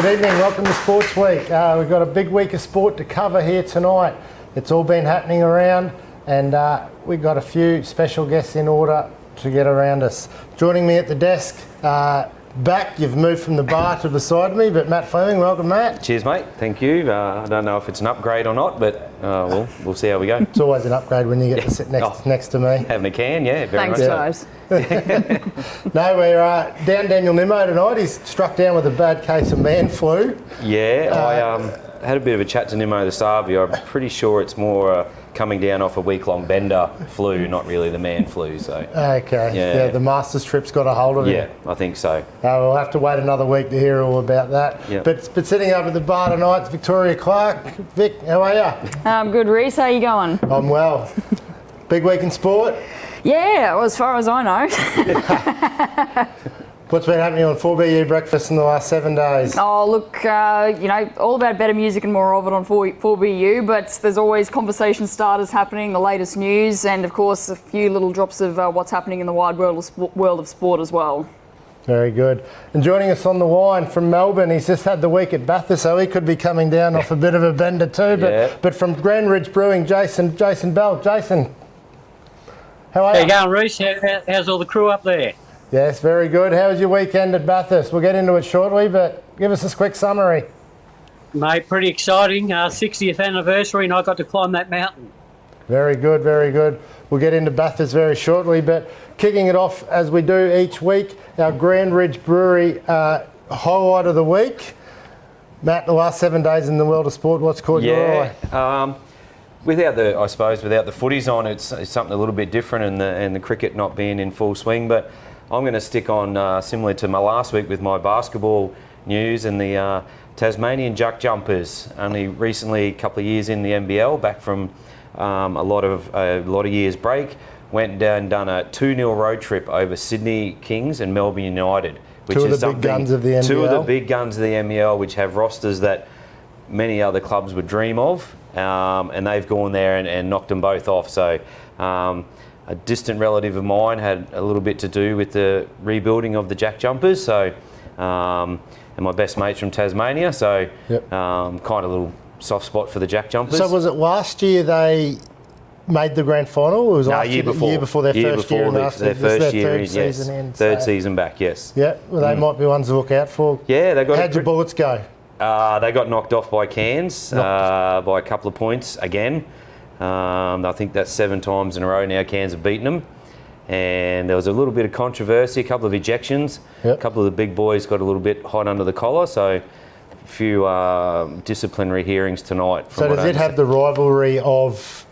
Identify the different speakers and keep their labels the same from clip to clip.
Speaker 1: Good evening, welcome to Sports Week. We've got a big week of sport to cover here tonight. It's all been happening around, and we've got a few special guests in order to get around us. Joining me at the desk, back, you've moved from the bar to beside me, but Matt Fleming, welcome Matt.
Speaker 2: Cheers mate, thank you. I don't know if it's an upgrade or not, but we'll see how we go.
Speaker 1: It's always an upgrade when you get to sit next to me.
Speaker 2: Having a can, yeah, very
Speaker 3: Thanks,
Speaker 2: much
Speaker 3: guys.
Speaker 1: No, we're down Daniel Nimmo tonight. He's struck down with a bad case of man flu.
Speaker 2: Yeah, I had a bit of a chat to Nimmo this afternoon. I'm pretty sure it's more coming down off a week-long bender flu, not really the man flu. So
Speaker 1: Okay, yeah, the Masters trip's got a hold of him.
Speaker 2: Yeah, I think so.
Speaker 1: We'll have to wait another week to hear all about that.
Speaker 2: Yep.
Speaker 1: But sitting up at the bar tonight, Victoria Clark. Vic, how are you?
Speaker 3: I'm good, Rhys. How you going?
Speaker 1: I'm well. Big week in sport.
Speaker 3: Yeah, well, as far as I know.
Speaker 1: What's been happening on 4BU breakfast in the last 7 days?
Speaker 3: Oh, look, all about better music and more of it on 4BU, but there's always conversation starters happening, the latest news, and of course a few little drops of what's happening in the wide world of sport as well.
Speaker 1: Very good. And joining us on the line from Melbourne, he's just had the week at Bathurst, so he could be coming down off a bit of a bender too. But from Grand Ridge Brewing, Jason Bell. Jason, how are you?
Speaker 4: How you going, Rhys? How's all the crew up there?
Speaker 1: Yes, very good. How was your weekend at Bathurst? We'll get into it shortly, but give us a quick summary.
Speaker 4: Mate, pretty exciting. 60th anniversary, and I got to climb that mountain.
Speaker 1: Very good, very good. We'll get into Bathurst very shortly, but kicking it off as we do each week, our Grand Ridge Brewery highlight of the week. Matt, the last 7 days in the world of sport, what's caught your eye?
Speaker 2: Without the footies on, it's something a little bit different, and the cricket not being in full swing. But I'm going to stick on similar to my last week with my basketball news and the Tasmanian Jack Jumpers. Only recently, a couple of years in the NBL, back from a lot of years break, went down and done a 2-0 road trip over Sydney Kings and Melbourne United, which
Speaker 1: two
Speaker 2: is
Speaker 1: of the big guns of the NBL.
Speaker 2: Two of the big guns of the NBL, which have rosters that many other clubs would dream of, and they've gone there and knocked them both off. So a distant relative of mine had a little bit to do with the rebuilding of the Jack Jumpers. So and my best mate's from Tasmania, so kind of a little soft spot for the Jack Jumpers.
Speaker 1: So was it last year they made the grand final? Or was
Speaker 2: No,
Speaker 1: last
Speaker 2: year before
Speaker 1: their first year in
Speaker 2: their first year,
Speaker 1: third season in.
Speaker 2: Third season back, yes.
Speaker 1: Yeah, well, they might be ones to look out for.
Speaker 2: Yeah, they got.
Speaker 1: How'd your Bullets go?
Speaker 2: They got knocked off by Cairns by a couple of points again. I think that's 7 times in a row now Cairns have beaten them. And there was a little bit of controversy, a couple of ejections. A couple of the big boys got a little bit hot under the collar, so a few disciplinary hearings tonight.
Speaker 1: So does it have the rivalry of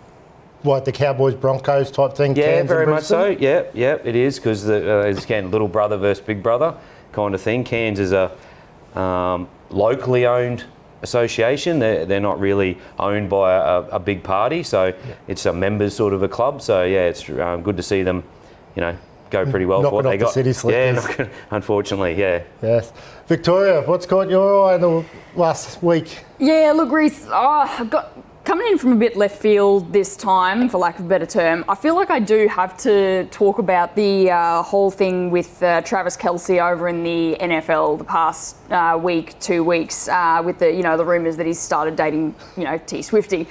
Speaker 1: like the Cowboys-Broncos type thing?
Speaker 2: Yeah,
Speaker 1: Cairns
Speaker 2: very
Speaker 1: and
Speaker 2: much so.
Speaker 1: Brisbane?
Speaker 2: Yeah, it is, because it's again little brother versus big brother kind of thing. Cairns is a locally owned association. They're not really owned by a big party, so it's a members sort of a club. So yeah, it's good to see them, go pretty well for what they got.
Speaker 1: City slippers.
Speaker 2: Yeah, unfortunately, yeah.
Speaker 1: Yes. Victoria, what's caught your eye in the last week?
Speaker 3: Yeah, look, Rhys, I've got coming in from a bit left field this time, for lack of a better term. I feel like I do have to talk about the whole thing with Travis Kelce over in the NFL the past week, 2 weeks, with the rumours that he's started dating, T Swifty.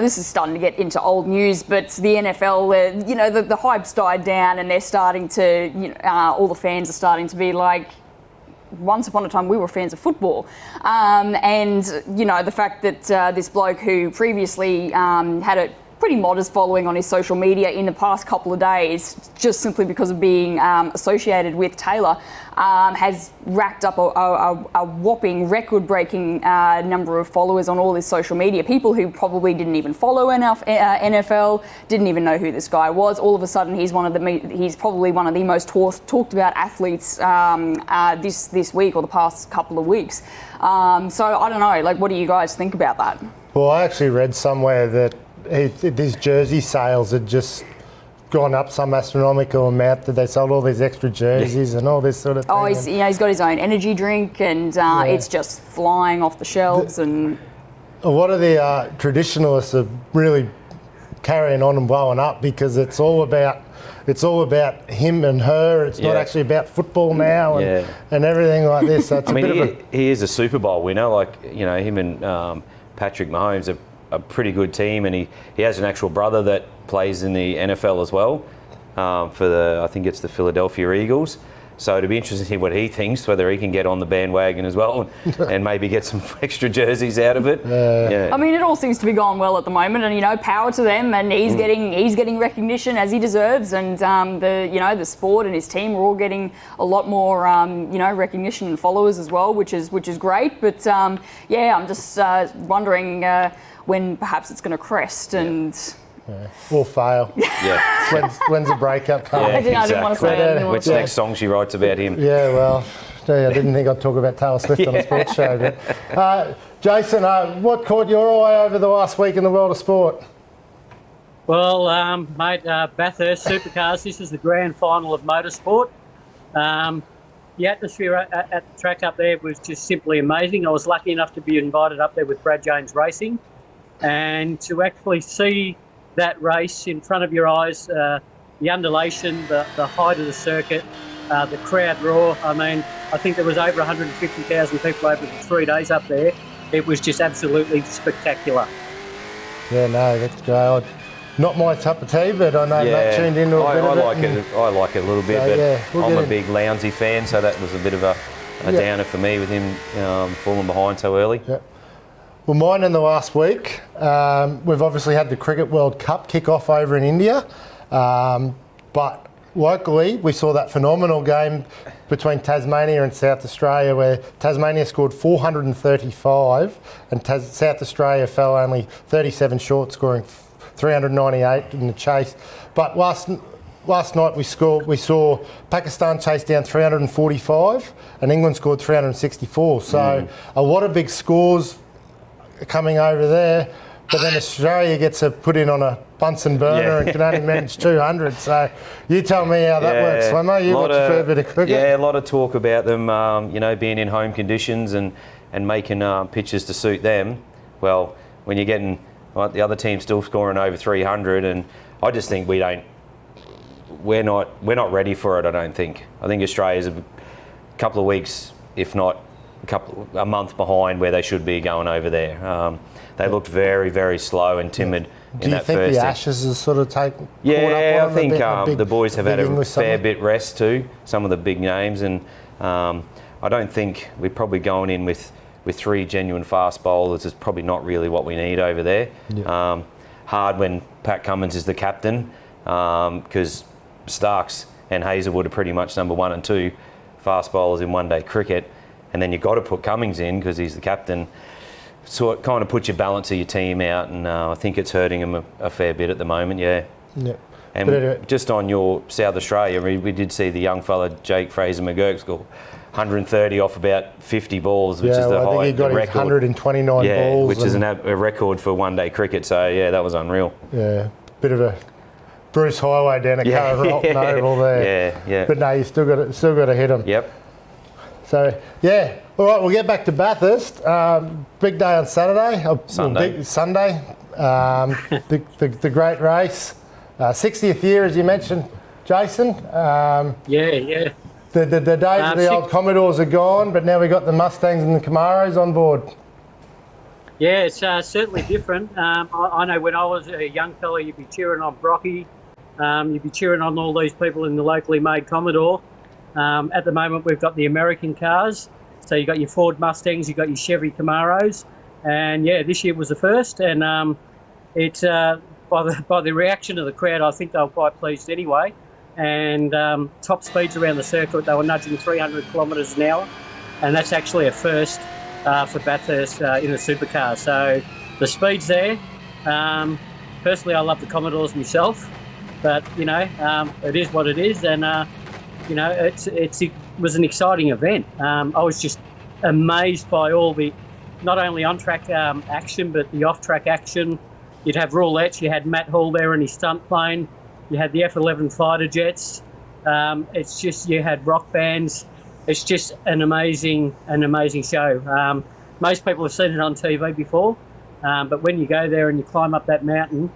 Speaker 3: This is starting to get into old news, but the NFL, the hype's died down, and they're starting to, all the fans are starting to be like, once upon a time we were fans of football, and the fact that this bloke who previously had a pretty modest following on his social media in the past couple of days, just simply because of being associated with Taylor, has racked up a whopping record-breaking number of followers on all his social media. People who probably didn't even follow NFL, didn't even know who this guy was. All of a sudden, he's probably one of the most talked about athletes this week or the past couple of weeks. So I don't know. What do you guys think about that?
Speaker 1: Well, I actually read somewhere that his jersey sales had just gone up some astronomical amount, that they sold all these extra jerseys and all this sort of thing.
Speaker 3: Oh, he's got his own energy drink, and it's just flying off the shelves. And
Speaker 1: a lot of the traditionalists are really carrying on and blowing up, because it's all about it's all about him and her. It's not actually about football now and everything like this. So it's
Speaker 2: he is a Super Bowl winner. Like, you know, him and Patrick Mahomes are a pretty good team, and he has an actual brother that plays in the NFL as well for I think it's the Philadelphia Eagles. So it'd be interesting to see what he thinks, whether he can get on the bandwagon as well and maybe get some extra jerseys out of it.
Speaker 3: I mean, it all seems to be going well at the moment, and, you know, power to them. And he's getting recognition as he deserves, and the sport and his team are all getting a lot more recognition and followers as well, which is great. But I'm just wondering when perhaps it's going to crest and.
Speaker 1: Yeah. Or fail.
Speaker 2: Yeah.
Speaker 1: When's the breakup coming?
Speaker 3: I didn't want to say anything.
Speaker 2: Which next song she writes about him?
Speaker 1: Yeah, well, I didn't think I'd talk about Taylor Swift on a sports show. But, Jason, what caught your eye over the last week in the world of sport?
Speaker 4: Well, mate, Bathurst Supercars, this is the grand final of motorsport. The atmosphere at the track up there was just simply amazing. I was lucky enough to be invited up there with Brad Jones Racing, and to actually see that race in front of your eyes, the undulation, the height of the circuit, the crowd roar. I mean, I think there was over 150,000 people over the 3 days up there. It was just absolutely spectacular.
Speaker 1: Yeah, no, that's great. Not my cup of tea, but I know Matt tuned into a bit of it.
Speaker 2: I like it a little bit, but I'm a big Lounsey fan, so that was a bit of a downer for me with him falling behind so early.
Speaker 1: Yep. Well, mine in the last week, we've obviously had the Cricket World Cup kick off over in India, but locally we saw that phenomenal game between Tasmania and South Australia, where Tasmania scored 435 and South Australia fell only 37 short, scoring 398 in the chase. But last night we saw Pakistan chase down 345 and England scored 364. So a lot of big scores coming over there, but then Australia gets a put in on a Bunsen burner and can only manage 200. So you tell me how that works, Slimmer. You watch a fair bit of cricket.
Speaker 2: Yeah, a lot of talk about them, being in home conditions and making pitches to suit them. Well, when you're getting the other team still scoring over 300, and I just think we're not ready for it. I don't think. I think Australia's a couple of weeks, if not a month behind where they should be going over there. They looked very, very slow and timid in that first.
Speaker 1: Do you think the Ashes has sort of taken?
Speaker 2: Yeah, I think the boys have had a fair bit rest too. Some of the big names, and I don't think we're probably going in with 3 genuine fast bowlers is probably not really what we need over there. Yeah. Hard when Pat Cummins is the captain, because Starks and Hazelwood are pretty much number 1 and 2 fast bowlers in one-day cricket. And then you've got to put Cummings in because he's the captain. So it kind of puts your balance of your team out, and I think it's hurting him a fair bit at the moment, yeah. And just on your South Australia, we did see the young fella, Jake Fraser-McGurk, score 130 off about 50 balls, which is the
Speaker 1: I think he got his 129 balls.
Speaker 2: Which is a record for one-day cricket, so yeah, that was unreal.
Speaker 1: Yeah, bit of a Bruce Highway down at Carrolton Oval there.
Speaker 2: Yeah.
Speaker 1: But no, you still got to hit him.
Speaker 2: Yep.
Speaker 1: So, yeah. All right, we'll get back to Bathurst. Big day on Saturday. Sunday. The great race. 60th year, as you mentioned, Jason.
Speaker 4: Yeah.
Speaker 1: The days of the old Commodores are gone, but now we've got the Mustangs and the Camaros on board.
Speaker 4: Yeah, it's certainly different. I know when I was a young fella, you'd be cheering on Brocky. You'd be cheering on all these people in the locally made Commodore. At the moment, we've got the American cars. So you've got your Ford Mustangs, you've got your Chevy Camaros. And, yeah, this year was the first. And it's by the reaction of the crowd, I think they were quite pleased anyway. And top speeds around the circuit, they were nudging 300 kilometres an hour. And that's actually a first for Bathurst in the supercar. So the speed's there. Personally, I love the Commodores myself. But, it is what it is. And, it was an exciting event. I was just amazed by all the, not only on-track action, but the off-track action. You'd have roulettes. You had Matt Hall there in his stunt plane. You had the F-11 fighter jets. It's just, you had rock bands. It's just an amazing show. Most people have seen it on TV before, but when you go there and you climb up that mountain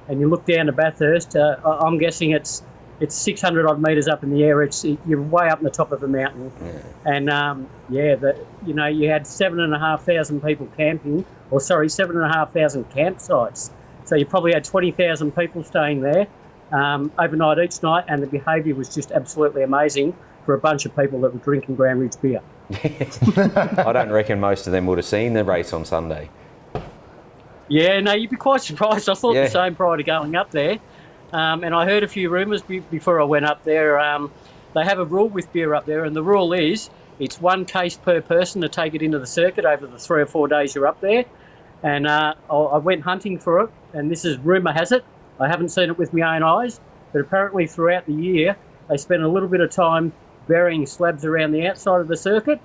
Speaker 4: and you look down to Bathurst, I'm guessing it's it's 600 odd metres up in the air. You're way up in the top of a mountain, and you had 7,500 people camping, 7,500 campsites. So you probably had 20,000 people staying there overnight each night, and the behaviour was just absolutely amazing for a bunch of people that were drinking Grand Ridge beer.
Speaker 2: I don't reckon most of them would have seen the race on Sunday.
Speaker 4: Yeah, no, you'd be quite surprised. I thought the same prior to going up there. And I heard a few rumours before I went up there. They have a rule with beer up there, and the rule is it's one case per person to take it into the circuit over the 3 or 4 days you're up there. And I went hunting for it, and this is rumour has it. I haven't seen it with my own eyes, but apparently throughout the year they spend a little bit of time burying slabs around the outside of the circuit.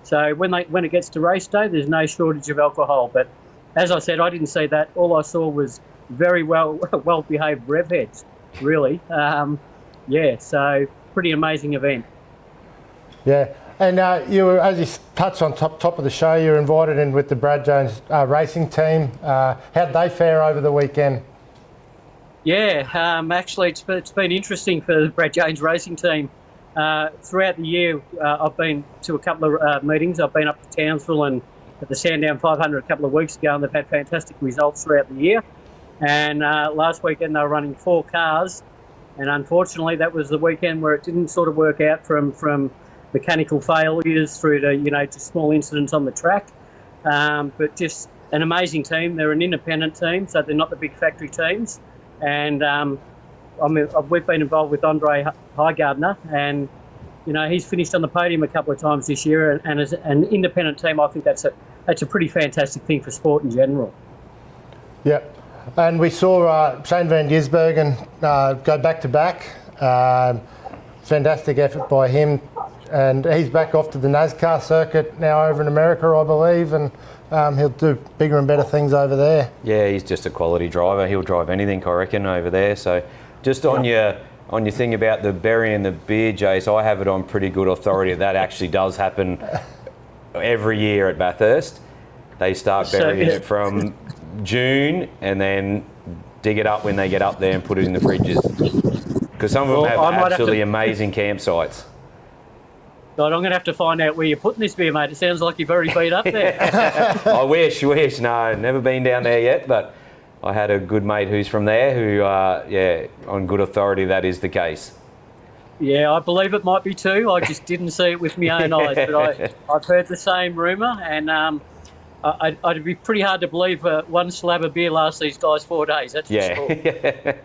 Speaker 4: So when it gets to race day, there's no shortage of alcohol. But as I said, I didn't see that. All I saw was very well-behaved rev heads, really. So pretty amazing event.
Speaker 1: Yeah, and you were, as you touched on top of the show, you were invited in with the Brad Jones racing team. How'd they fare over the weekend?
Speaker 4: Yeah, actually, it's been interesting for the Brad Jones racing team. Throughout the year, I've been to a couple of meetings. I've been up to Townsville and at the Sandown 500 a couple of weeks ago, and they've had fantastic results throughout the year. And last weekend they were running 4 cars, and unfortunately that was the weekend where it didn't sort of work out from mechanical failures through to just small incidents on the track. But just an amazing team. They're an independent team, so they're not the big factory teams. And we've been involved with Andre Highgardner, and he's finished on the podium a couple of times this year. And as an independent team, I think that's a pretty fantastic thing for sport in general.
Speaker 1: Yep. And we saw Shane van Gisbergen go back-to-back. Fantastic effort by him. And he's back off to the NASCAR circuit now over in America, I believe, and he'll do bigger and better things over there.
Speaker 2: Yeah, he's just a quality driver. He'll drive anything, I reckon, over there. So just on your thing about the burying the beer, Jace, I have it on pretty good authority that actually does happen every year at Bathurst. They start burying it from June and then dig it up when they get up there and put it in the fridges. Because some of them have absolutely amazing campsites.
Speaker 4: God, I'm going to have to find out where you're putting this beer, mate. It sounds like you've already been up there.
Speaker 2: I wish. No, never been down there yet, but I had a good mate who's from there who, on good authority, that is the case.
Speaker 4: Yeah, I believe it might be too. I just didn't see it with my own eyes, but I've heard the same rumour, and it'd be pretty hard to believe one slab of beer lasts these guys 4 days, that's for sure.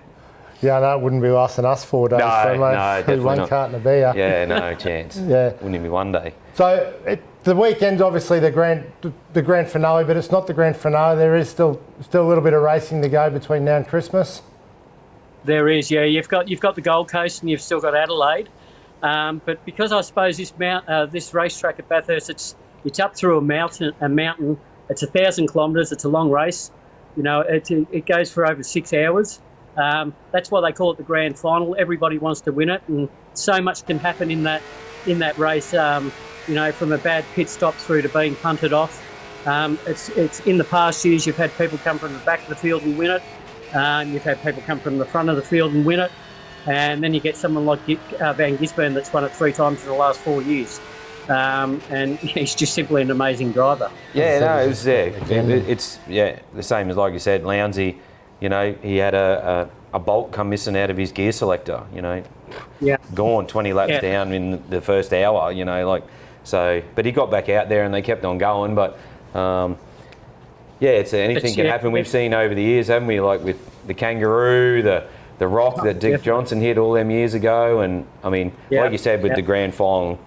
Speaker 1: Yeah, no, it wouldn't be lasting us 4 days.
Speaker 2: No, definitely
Speaker 1: one
Speaker 2: not.
Speaker 1: Carton of beer.
Speaker 2: Yeah, no chance.
Speaker 1: Yeah.
Speaker 2: Wouldn't even be one day.
Speaker 1: So the weekend's obviously the grand finale, but it's not the grand finale. There is still a little bit of racing to go between now and Christmas.
Speaker 4: There is, yeah. You've got the Gold Coast and you've still got Adelaide, but because I suppose this racetrack at Bathurst, it's up through a mountain. It's 1,000 kilometres. It's a long race. It goes for over 6 hours. That's why they call it the grand final. Everybody wants to win it, and so much can happen in that race. From a bad pit stop through to being punted off. It's in the past years you've had people come from the back of the field and win it. You've had people come from the front of the field and win it, and then you get someone like Van Gisbergen that's won it 3 times in the last 4 years. And he's just simply an amazing driver.
Speaker 2: Yeah, no, it was it's the same as like you said, Lowndesy. He had a bolt come missing out of his gear selector. Gone 20 laps down in the first hour. But he got back out there and they kept on going. But anything can happen. We've seen over the years, haven't we? Like with the Kangaroo, the Rock that Dick Johnson hit all them years ago, and I mean, like you said, with the grand final,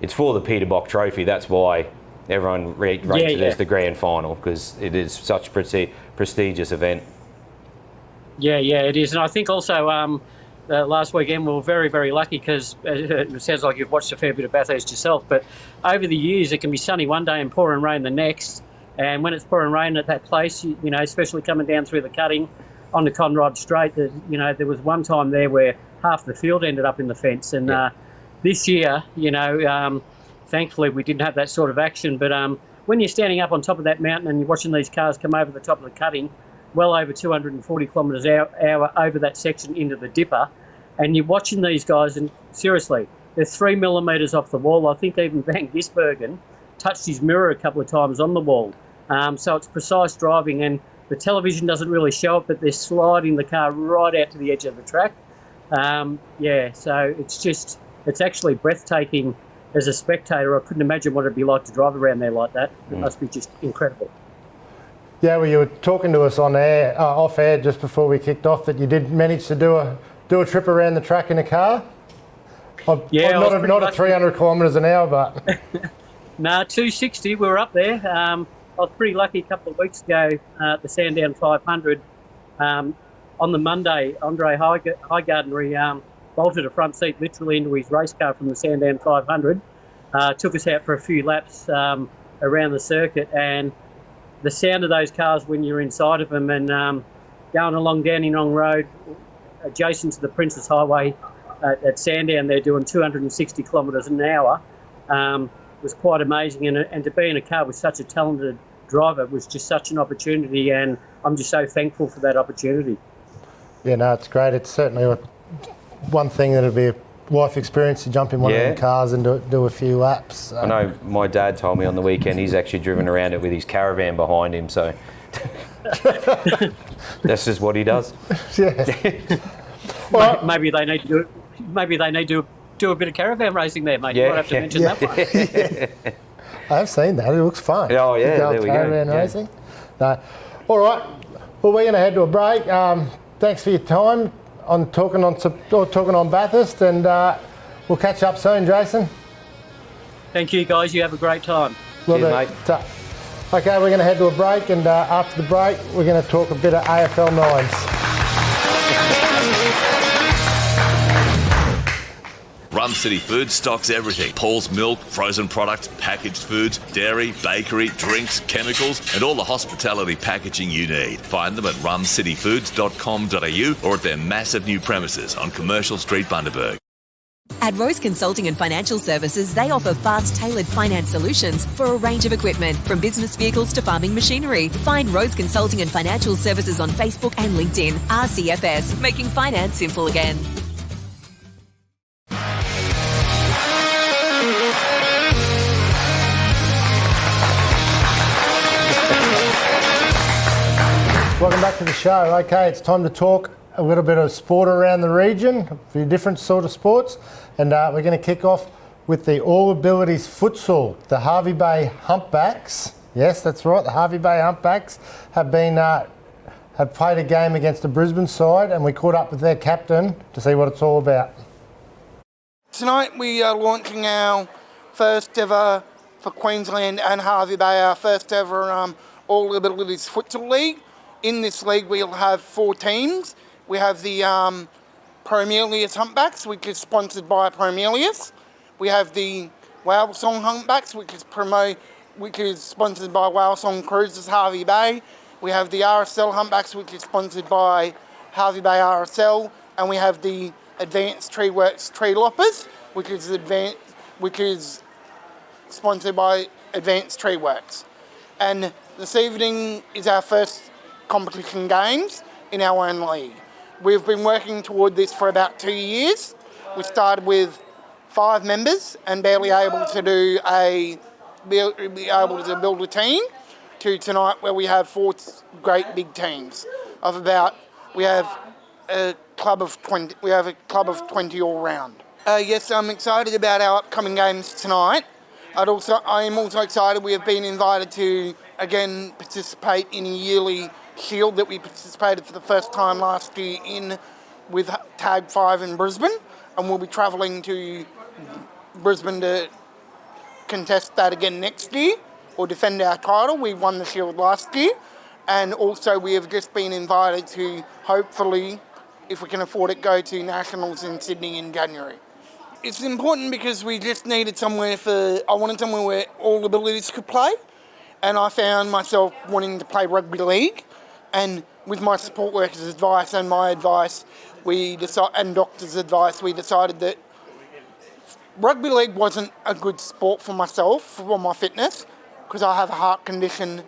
Speaker 2: it's for the Peter Bock Trophy. That's why everyone rates it as the grand final, because it is such a prestigious event. Yeah,
Speaker 4: it is. And I think also last weekend we were very, very lucky because it sounds like you've watched a fair bit of Bathurst yourself, but over the years it can be sunny one day and pouring rain the next. And when it's pouring rain at that place, especially coming down through the cutting on the Conrod Straight, there was one time there where half the field ended up in the fence. And this year, thankfully we didn't have that sort of action. But when you're standing up on top of that mountain and you're watching these cars come over the top of the cutting, well over 240 kilometres an hour over that section into the dipper, And you're watching these guys, and seriously, they're 3 millimetres off the wall. I think even Van Gisbergen touched his mirror a couple of times on the wall. So it's precise driving, and the television doesn't really show it, but they're sliding the car right out to the edge of the track. So it's actually breathtaking as a spectator. I couldn't imagine what it'd be like to drive around there like that. It must be just incredible.
Speaker 1: Yeah, well, you were talking to us on air, off air, just before we kicked off, that you did manage to do a trip around the track in a car. Not at 300 kilometres an hour, but
Speaker 4: no, 260. We were up there. I was pretty lucky a couple of weeks ago at the Sandown 500. On the Monday, Andre Highgarden bolted a front seat literally into his race car from the Sandown 500. Took us out for a few laps around the circuit, and the sound of those cars when you're inside of them and going along Dandenong Road, adjacent to the Princess Highway at Sandown, they're doing 260 kilometres an hour. Was quite amazing, and to be in a car with such a talented driver was just such an opportunity, and I'm just so thankful for that opportunity.
Speaker 1: Yeah, no, it's great. It's certainly one thing that'll be a life experience to jump in one of them cars and do a few laps.
Speaker 2: I know my dad told me on the weekend he's actually driven around it with his caravan behind him, so that's just what he does.
Speaker 1: Yeah. Well,
Speaker 4: maybe they need to do it. Maybe they need to do a bit of caravan racing there, mate. You might have to mention that one.
Speaker 1: I've seen that. It looks fun.
Speaker 2: Oh, yeah, there we go.
Speaker 1: Caravan racing. No. All right. Well, we're going to head to a break. Thanks for your time on talking on Bathurst, and we'll catch up soon, Jason.
Speaker 4: Thank you, guys. You have a great time.
Speaker 2: Cheers, mate.
Speaker 1: Okay, we're going to head to a break, and after the break, we're going to talk a bit of AFL 9s.
Speaker 5: Rum City Foods stocks everything. Paul's milk, frozen products, packaged foods, dairy, bakery, drinks, chemicals, and all the hospitality packaging you need. Find them at rumcityfoods.com.au or at their massive new premises on Commercial Street, Bundaberg.
Speaker 6: At Rose Consulting and Financial Services, they offer fast, tailored finance solutions for a range of equipment, from business vehicles to farming machinery. Find Rose Consulting and Financial Services on Facebook and LinkedIn. RCFS, making finance simple again.
Speaker 1: Welcome back to the show. Okay, it's time to talk a little bit of sport around the region, a few different sort of sports, and we're going to kick off with the All Abilities Futsal. The Hervey Bay Humpbacks, yes, that's right, the Hervey Bay Humpbacks have played a game against the Brisbane side, and we caught up with their captain to see what it's all about.
Speaker 7: Tonight we are launching our first ever for Queensland and Hervey Bay, our first ever All Abilities Futsal League. In this league we'll have 4 teams. We have the Promelius Humpbacks, which is sponsored by Promelius. We have the Whale Song Humpbacks, which is sponsored by Whale Song Cruises Hervey Bay. We have the RSL Humpbacks, which is sponsored by Hervey Bay RSL, and we have the Advanced Tree Works Tree Loppers, which is sponsored by Advanced Tree Works. And this evening is our first competition games in our own league. We've been working toward this for about 2 years. We started with 5 members and barely able to build a team, to tonight where we have 4 great big teams of we have a club of 20 all round. Yes, I'm excited about our upcoming games tonight. I am also excited we have been invited to again participate in a yearly shield that we participated for the first time last year in with Tag 5 in Brisbane, and we'll be travelling to Brisbane to contest that again next year or defend our title. We won the shield last year, and also we have just been invited to hopefully, if we can afford it, go to Nationals in Sydney in January. It's important because we just needed I wanted somewhere where all abilities could play, and I found myself wanting to play rugby league. And with my support workers' advice and my advice, and doctors' advice, we decided that rugby league wasn't a good sport for myself, for my fitness, because I have a heart condition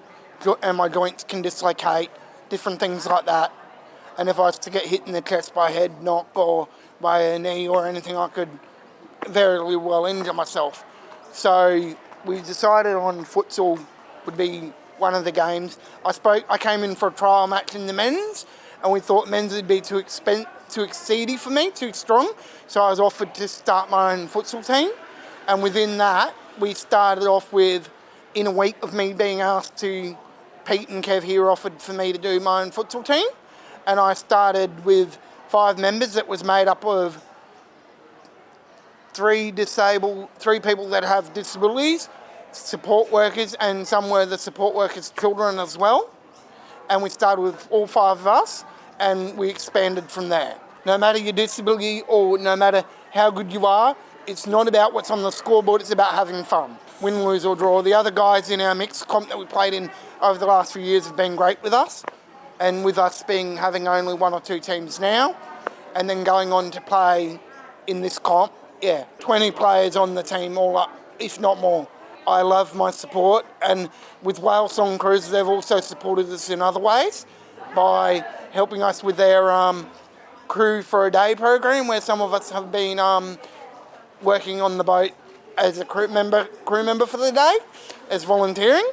Speaker 7: and my joints can dislocate, different things like that. And if I was to get hit in the chest by a head knock or by a knee or anything, I could very well injure myself. So we decided on futsal would be one of the games. I came in for a trial match in the men's, and we thought men's would be too exceedy for me, too strong. So I was offered to start my own futsal team. And within that, we started off with, in a week of me being asked to, Pete and Kev here offered for me to do my own futsal team. And I started with 5 members that was made up of 3 people that have disabilities, support workers, and some were the support workers' children as well. And we started with all 5 of us, and we expanded from there. No matter your disability or no matter how good you are, it's not about what's on the scoreboard, it's about having fun. Win, lose or draw. The other guys in our mixed comp that we played in over the last few years have been great with us, and with us having only 1 or 2 teams now, and then going on to play in this comp, 20 players on the team, all up, if not more. I love my support, and with Whale Song Cruises, they've also supported us in other ways by helping us with their Crew for a Day program, where some of us have been working on the boat as a crew member for the day, as volunteering.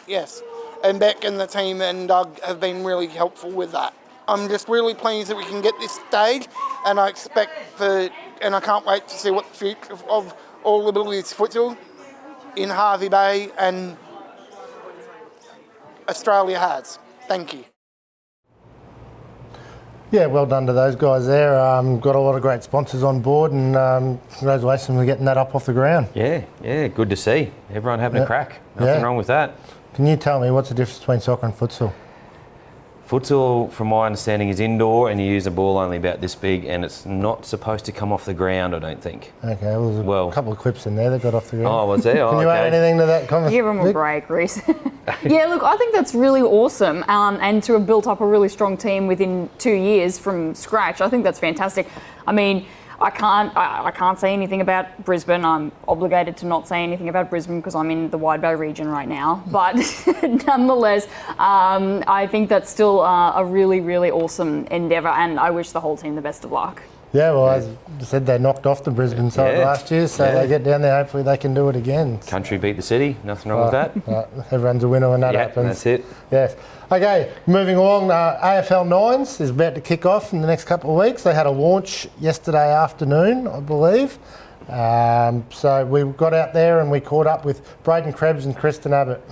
Speaker 7: Yes, and Beck and the team and Doug have been really helpful with that. I'm just really pleased that we can get this stage, and I can't wait to see what the future of All Abilities Futsal in Hervey Bay and Australia has. Thank you.
Speaker 1: Yeah, well done to those guys there. Got a lot of great sponsors on board, and congratulations on getting that up off the ground.
Speaker 2: Yeah, good to see. Everyone having a crack. Nothing wrong with that.
Speaker 1: Can you tell me what's the difference between soccer and futsal?
Speaker 2: Futsal, from my understanding, is indoor and you use a ball only about this big, and it's not supposed to come off the ground, I don't think.
Speaker 1: Okay, well, there's a couple of clips in there that got off the ground.
Speaker 2: Oh, was there?
Speaker 1: Can you add anything to that comment?
Speaker 3: Give them a break, Rhys. Yeah, look, I think that's really awesome, and to have built up a really strong team within 2 years from scratch, I think that's fantastic. I mean, I can't say anything about Brisbane. I'm obligated to not say anything about Brisbane because I'm in the Wide Bay region right now. But nonetheless, I think that's still a really, really awesome endeavour, and I wish the whole team the best of luck.
Speaker 1: Yeah, well, as I said, they knocked off the Brisbane side last year, so they get down there. Hopefully they can do it again.
Speaker 2: Country beat the city. Nothing wrong with that.
Speaker 1: Everyone's a winner when that happens.
Speaker 2: That's it.
Speaker 1: Yes. Okay, moving along, AFL Nines is about to kick off in the next couple of weeks. They had a launch yesterday afternoon, I believe. So we got out there and we caught up with Braden Krebs and Kristen Abbott.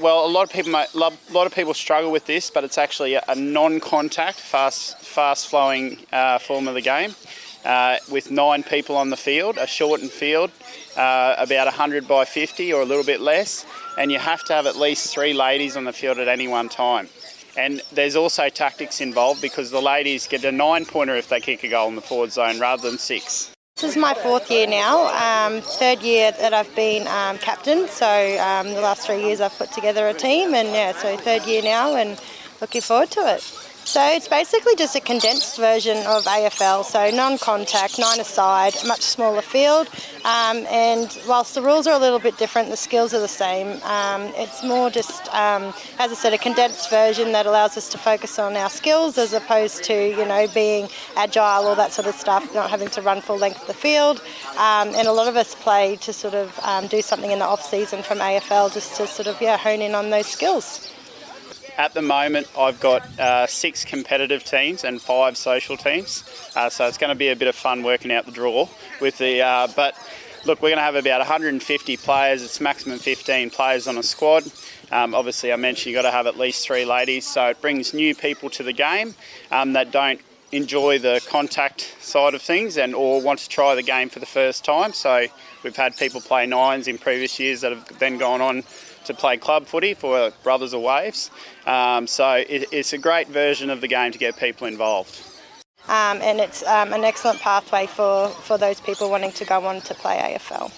Speaker 8: Well, a lot of people struggle with this, but it's actually a non-contact, fast-flowing form of the game. With 9 people on the field, a shortened field, about 100 by 50 or a little bit less, and you have to have at least 3 ladies on the field at any one time. And there's also tactics involved because the ladies get a 9-pointer if they kick a goal in the forward zone rather than 6.
Speaker 9: This is my 4th year now, 3rd year that I've been captain, so the last 3 years I've put together a team, and so 3rd year now and looking forward to it. So it's basically just a condensed version of AFL, so non-contact, 9-a-side, much smaller field, and whilst the rules are a little bit different, the skills are the same. It's more just, as I said, a condensed version that allows us to focus on our skills as opposed to, being agile, all that sort of stuff, not having to run full length of the field. And a lot of us play to sort of do something in the off-season from AFL just to sort of, hone in on those skills.
Speaker 8: At the moment, I've got 6 competitive teams and 5 social teams, so it's going to be a bit of fun working out the draw with the. But look, we're going to have about 150 players. It's maximum 15 players on a squad. Obviously, I mentioned you've got to have at least 3 ladies, so it brings new people to the game that don't enjoy the contact side of things or want to try the game for the first time. So we've had people play 9s in previous years that have then gone on to play club footy for Brothers or Waves. So it's a great version of the game to get people involved.
Speaker 9: And it's an excellent pathway for those people wanting to go on to play AFL.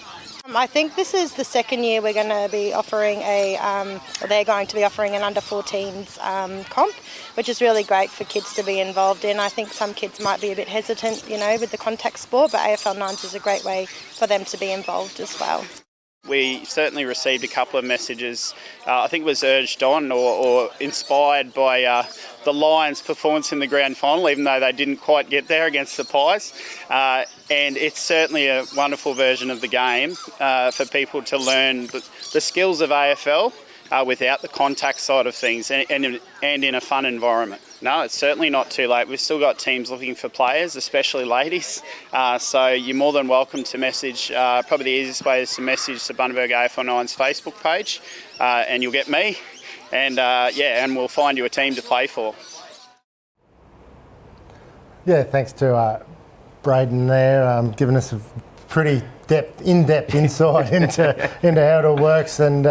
Speaker 9: I think this is the 2nd year we're going to be offering they're going to be offering an under-14s comp, which is really great for kids to be involved in. I think some kids might be a bit hesitant, with the contact sport, but AFL Nines is a great way for them to be involved as well.
Speaker 8: We certainly received a couple of messages, I think it was urged on or inspired by the Lions' performance in the grand final, even though they didn't quite get there against the Pies. And it's certainly a wonderful version of the game for people to learn the skills of AFL without the contact side of things and in a fun environment. No, it's certainly not too late. We've still got teams looking for players, especially ladies. So you're more than welcome to message. Probably the easiest way is to message the Bundaberg AFL9's Facebook page, and you'll get me. And and we'll find you a team to play for.
Speaker 1: Yeah, thanks to Braden there, giving us a pretty in-depth insight into how it all works. And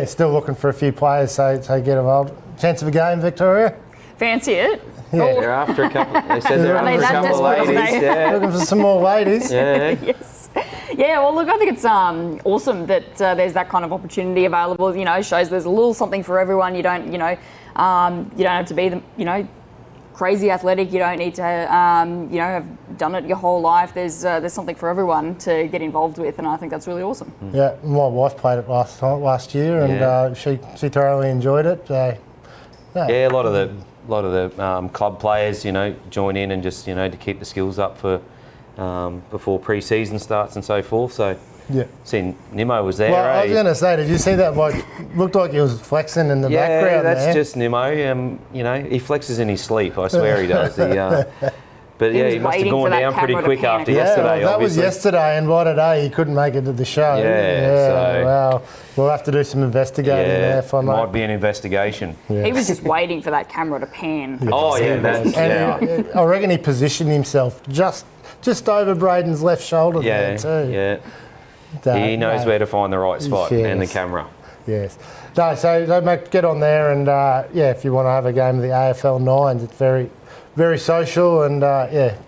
Speaker 1: still looking for a few players, so get involved. Chance of a game, Victoria?
Speaker 3: Fancy it?
Speaker 1: Yeah.
Speaker 2: They're after a couple. They said they're after a couple of ladies. Yeah.
Speaker 1: Looking for some more ladies.
Speaker 2: Yeah.
Speaker 3: Yes. Yeah, well, look, I think it's awesome that there's that kind of opportunity available. You know, shows there's a little something for everyone. You don't have to be the, crazy athletic. You don't need to, have done it your whole life. There's something for everyone to get involved with, and I think that's really awesome.
Speaker 1: Yeah, my wife played it last year, and she thoroughly enjoyed it.
Speaker 2: Yeah, a lot of the club players, join in and just to keep the skills up for before pre-season starts and so forth. So
Speaker 1: yeah,
Speaker 2: seeing Nimmo was there.
Speaker 1: Well, I was going to say, did you see that? Looked like he was flexing in the background.
Speaker 2: Yeah, that's
Speaker 1: there.
Speaker 2: just Nimmo. He flexes in his sleep. I swear he does. But he must have gone down pretty quick after yesterday.
Speaker 1: Well, that
Speaker 2: obviously.
Speaker 1: was yesterday, and by today he couldn't make it to the show. Well, we'll have to do some investigating there.
Speaker 2: It might be an investigation.
Speaker 1: Yeah.
Speaker 3: He was just waiting for that camera to pan.
Speaker 1: I reckon he positioned himself just over Braden's left shoulder there too.
Speaker 2: Yeah. He knows where to find the right spot and the camera.
Speaker 1: Yes. No, so mate, get on there and if you want to have a game of the AFL 9s, it's very, very social and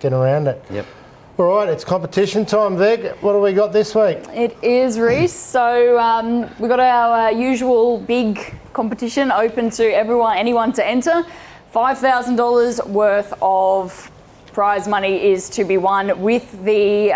Speaker 1: get around it.
Speaker 2: Yep.
Speaker 1: All right, it's competition time, Vic. What do we got this week?
Speaker 3: It is, Rhys. So we've got our usual big competition open to anyone to enter. $5,000 worth of prize money is to be won with the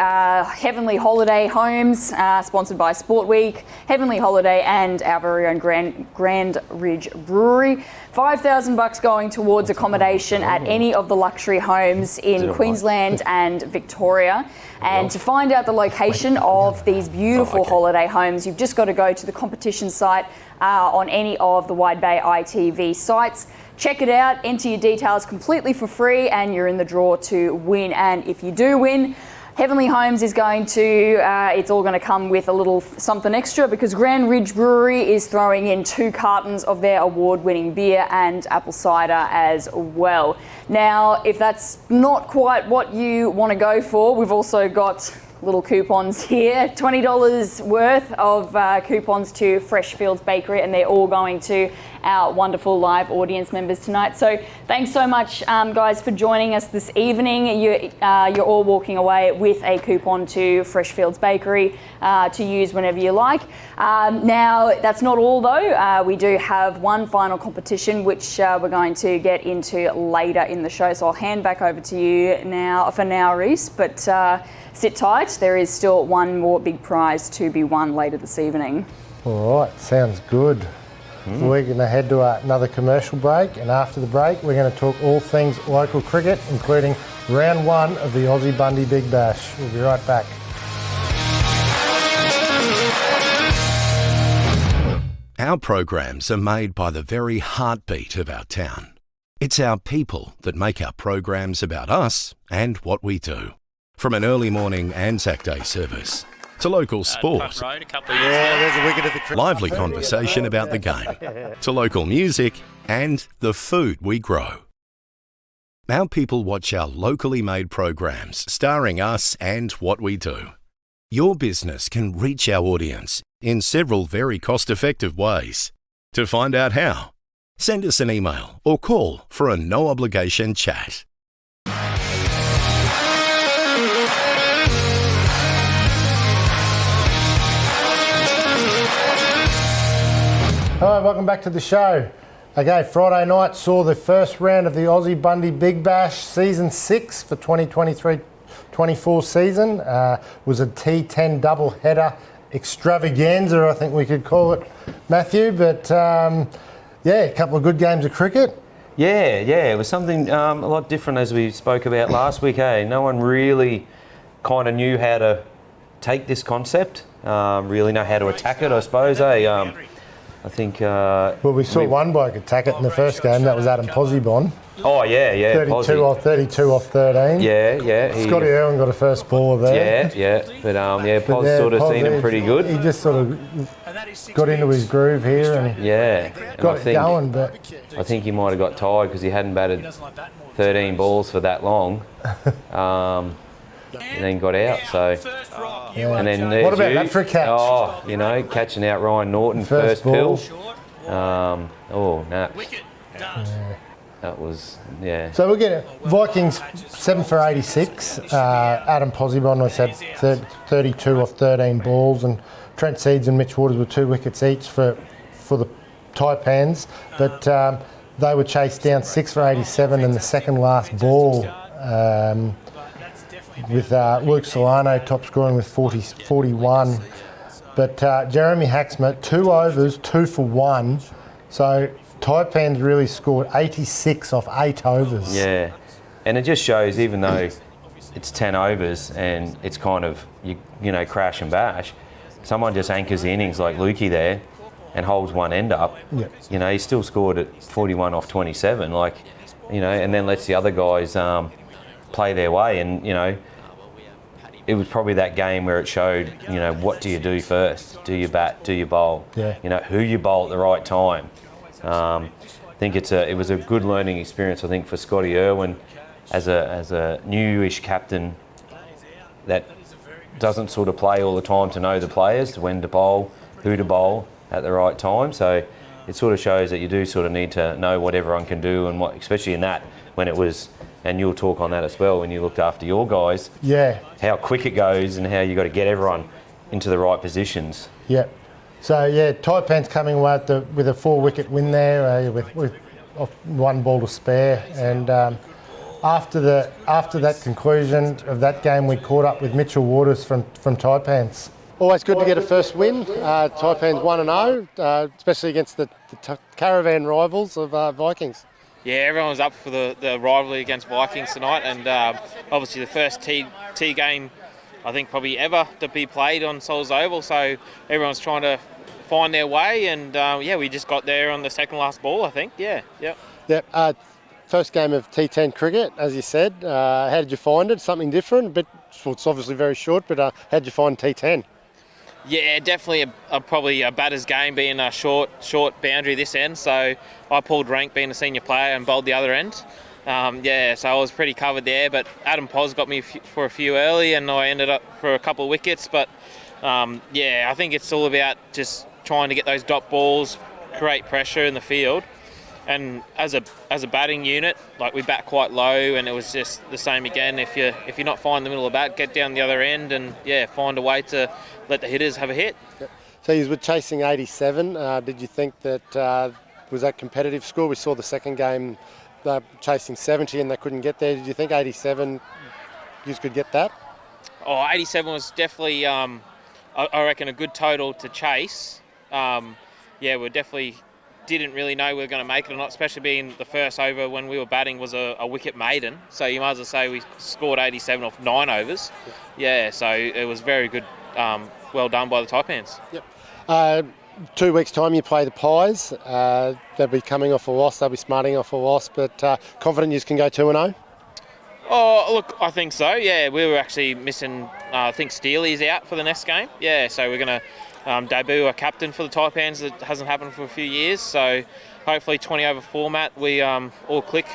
Speaker 3: Heavenly Holiday Homes, sponsored by Sport Week, Heavenly Holiday and our very own Grand Ridge Brewery. $5,000 going towards accommodation at any of the luxury homes in Queensland and Victoria. And to find out the location of these beautiful holiday homes, you've just got to go to the competition site on any of the Wide Bay ITV sites. Check it out, enter your details completely for free, and you're in the draw to win. And if you do win, Heavenly Homes is going to, it's all going to come with a little something extra because Grand Ridge Brewery is throwing in 2 cartons of their award-winning beer and apple cider as well. Now, if that's not quite what you want to go for, we've also got little coupons here, $20 worth of coupons to Freshfields Bakery, and they're all going to our wonderful live audience members tonight. So thanks so much, guys, for joining us this evening. You're all walking away with a coupon to Freshfields Bakery to use whenever you like. Now, that's not all though. We do have one final competition which we're going to get into later in the show. So I'll hand back over to you for now, Rhys, but sit tight. There is still one more big prize to be won later this evening.
Speaker 1: All right, sounds good. We're going to head to another commercial break, and after the break we're going to talk all things local cricket, including round 1 of the Aussie Bundy Big Bash. We'll be right back.
Speaker 10: Our programs are made by the very heartbeat of our town. It's our people that make our programs about us and what we do. From an early morning Anzac Day service to local sport, lively conversation about the game, to local music and the food we grow. Our people watch our locally made programs starring us and what we do. Your business can reach our audience in several very cost-effective ways. To find out how, send us an email or call for a no-obligation chat.
Speaker 1: Hello, welcome back to the show. Okay, Friday night saw the first round of the Aussie Bundy Big Bash Season 6 for 2023-24 season. Was a T10 double header extravaganza, I think we could call it, Matthew. But a couple of good games of cricket.
Speaker 2: Yeah, it was something a lot different as we spoke about last week. No one really kind of knew how to take this concept, really know how to attack it, I suppose. I think.
Speaker 1: We saw one bloke attack it in the first game. That was Adam Posibon.
Speaker 2: Oh yeah.
Speaker 1: 32 off 13.
Speaker 2: Yeah.
Speaker 1: Scotty Irwin got a first ball there.
Speaker 2: Yeah. But Pos sort of seen him pretty good.
Speaker 1: He just sort of got into his groove here and got it going. But
Speaker 2: I think he might have got tired because he hadn't batted 13 balls for that long. And then got out. So, and then
Speaker 1: what about that for a catch?
Speaker 2: Oh, catching out Ryan Norton first pill. That was
Speaker 1: So we're getting Vikings 7 for 86. Adam Posibon had 32 off 13 balls, and Trent Seeds and Mitch Waters were 2 wickets each for the Taipans. But they were chased down 6 for 87 in the second last ball. With Luke Solano top scoring with 41. But Jeremy Hacksmith, 2 overs, 2 for 1. So Taipans really scored 86 off 8 overs.
Speaker 2: Yeah, and it just shows, even though it's 10 overs and it's kind of, crash and bash, someone just anchors the innings like Lukey there and holds one end up.
Speaker 1: Yep.
Speaker 2: He still scored at 41 off 27, and then lets the other guys play their way. And, it was probably that game where it showed, what do you do first? Do you bat? Do you bowl?
Speaker 1: Yeah.
Speaker 2: Who you bowl at the right time. I think it was a good learning experience, I think, for Scotty Irwin as a newish captain that doesn't sort of play all the time to know the players, when to bowl, who to bowl at the right time. So it sort of shows that you do sort of need to know what everyone can do, and what, especially in that, when it was, and you'll talk on that as well, when you looked after your guys.
Speaker 1: Yeah.
Speaker 2: How quick it goes and how you got to get everyone into the right positions.
Speaker 1: Yeah. So Taipans coming away with a 4-wicket win there, with 1 ball to spare. And after that conclusion of that game, we caught up with Mitchell Waters from Taipans. Always good to get a first win. Taipans 1-0, especially against the caravan rivals of Vikings.
Speaker 11: Yeah, everyone was up for the rivalry against Vikings tonight, and obviously the first T game, I think, probably ever to be played on Sols Oval, so everyone's trying to find their way, and we just got there on the second last ball, I think. Yeah.
Speaker 1: First game of T10 cricket, as you said. How did you find it? Something different? It's obviously very short, but how did you find T10?
Speaker 11: Yeah, definitely probably a batter's game, being a short boundary this end. So I pulled rank being a senior player and bowled the other end. So I was pretty covered there. But Adam Pos got me for a few early, and I ended up for a couple of wickets. But I think it's all about just trying to get those dot balls, create pressure in the field. And as a batting unit, we bat quite low, and it was just the same again. If you're not finding the middle of the bat, get down the other end and find a way to let the hitters have a hit.
Speaker 1: So you were chasing 87. Did you think that was that competitive score? We saw the second game chasing 70 and they couldn't get there. Did you think 87 you could get that?
Speaker 11: 87 was definitely, I reckon, a good total to chase. We definitely didn't really know we were going to make it or not, especially being the first over when we were batting was a wicket maiden. So you might as well say we scored 87 off 9 overs. So it was very good, well done by the Taipans.
Speaker 1: Yep. 2 weeks' time you play the Pies. They'll be coming off a loss, they'll be smarting off a loss, but confident you can go 2-0?
Speaker 11: Oh, look, I think so. We were actually missing, I think Steely's out for the next game. So we're going to debut a captain for the Taipans that hasn't happened for a few years. So hopefully 20 over format, we all click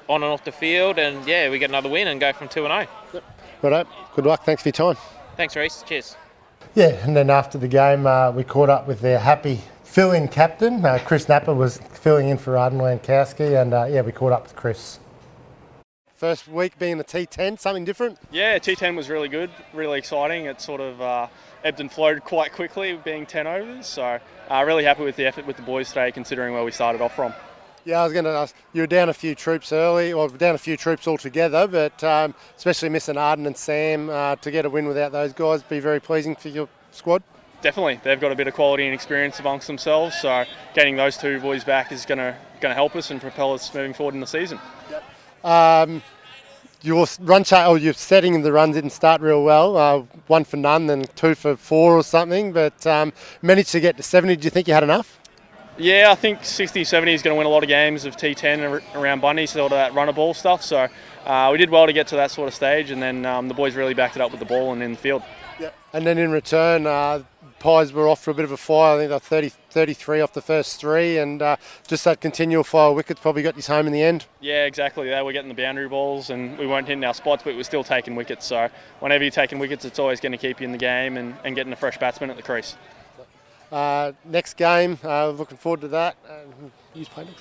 Speaker 11: on and off the field, and we get another win and go from 2-0.
Speaker 1: Yep. Right, good luck. Thanks for your time.
Speaker 11: Thanks, Rhys. Cheers.
Speaker 1: And then after the game, we caught up with their happy fill-in captain. Chris Napper was filling in for Arden Lankowski, and we caught up with Chris. First week being the T10, something different?
Speaker 12: Yeah, T10 was really good, really exciting. It sort of ebbed and flowed quite quickly, being 10 overs. So really happy with the effort with the boys today, considering where we started off from.
Speaker 1: Yeah, I was going to ask, you were down a few troops early, or down a few troops altogether, but especially missing Arden and Sam, to get a win without those guys be very pleasing for your squad?
Speaker 12: Definitely, they've got a bit of quality and experience amongst themselves. So getting those two boys back is going to help us and propel us moving forward in the season.
Speaker 1: Your run chart, or your setting in the run didn't start real well. 1 for none, then 2 for 4 or something. But managed to get to 70. Do you think you had enough?
Speaker 12: Yeah, I think 60, 70 is going to win a lot of games of T10 around Bundy, sort of that runner ball stuff. So we did well to get to that sort of stage, and then the boys really backed it up with the ball and in the field.
Speaker 1: Yeah. And then in return, Pies were off for a bit of a fire. I think they were 33 off the first 3, and just that continual fire of wickets probably got us home in the end.
Speaker 12: Yeah, exactly. They were getting the boundary balls, and we weren't hitting our spots, but we were still taking wickets. So whenever you're taking wickets, it's always going to keep you in the game and getting a fresh batsman at the crease.
Speaker 1: Next game, looking forward to that.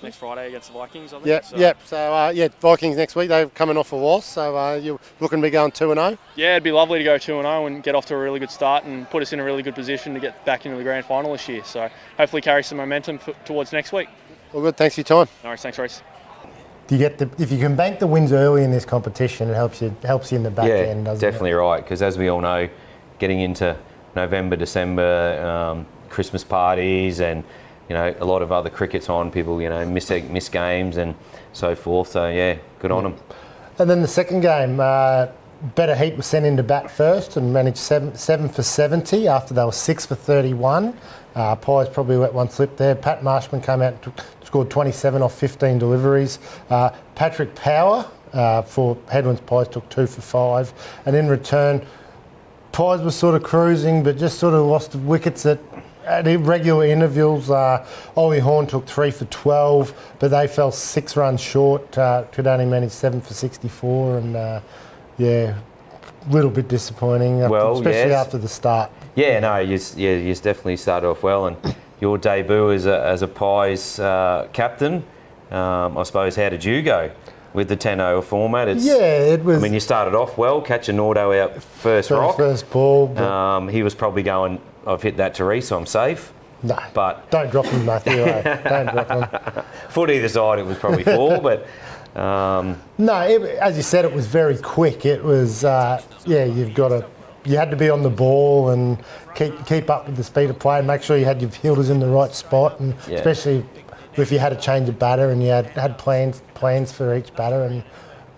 Speaker 12: Next Friday against the Vikings, I think.
Speaker 1: Yep. So Vikings next week. They're coming off a loss, so you're looking to be going 2-0.
Speaker 12: Yeah, it'd be lovely to go 2-0 and get off to a really good start and put us in a really good position to get back into the grand final this year. So hopefully carry some momentum towards next week.
Speaker 1: Well, good. Thanks for your time.
Speaker 12: No worries. Thanks, Rhys.
Speaker 1: If you can bank the wins early in this competition, it helps you in the back end, doesn't it?
Speaker 2: Yeah, definitely right. Because as we all know, getting into November, December, Christmas parties and a lot of other crickets on, people miss games and so forth. So yeah, good on them.
Speaker 1: And then the second game, Better Heat was sent into bat first and managed 7 for 70 after they were 6 for 31. Pies probably let one slip there. Pat Marshman came out and scored 27 off 15 deliveries. Patrick Power for Headlands Pies took 2 for 5, and in return, Pies was sort of cruising, but just sort of lost wickets at irregular intervals. Ollie Horn took 3 for 12, but they fell 6 runs short. Could only manage 7 for 64, and a little bit disappointing, especially after the start.
Speaker 2: Yeah, no, you definitely started off well, and your debut as a Pies captain, I suppose. How did you go with the 10-over format?
Speaker 1: It was.
Speaker 2: I mean, you started off well, catching Nordo out first
Speaker 1: ball.
Speaker 2: He was probably going, I've hit that to Rhys, I'm safe.
Speaker 1: No,
Speaker 2: but
Speaker 1: don't drop him, Matthew. Don't drop him.
Speaker 2: Foot either side, it was probably 4, but.
Speaker 1: As you said, it was very quick. It was, you had to be on the ball and keep up with the speed of play and make sure you had your fielders in the right spot, and especially if you had to change a batter and you had plans for each batter and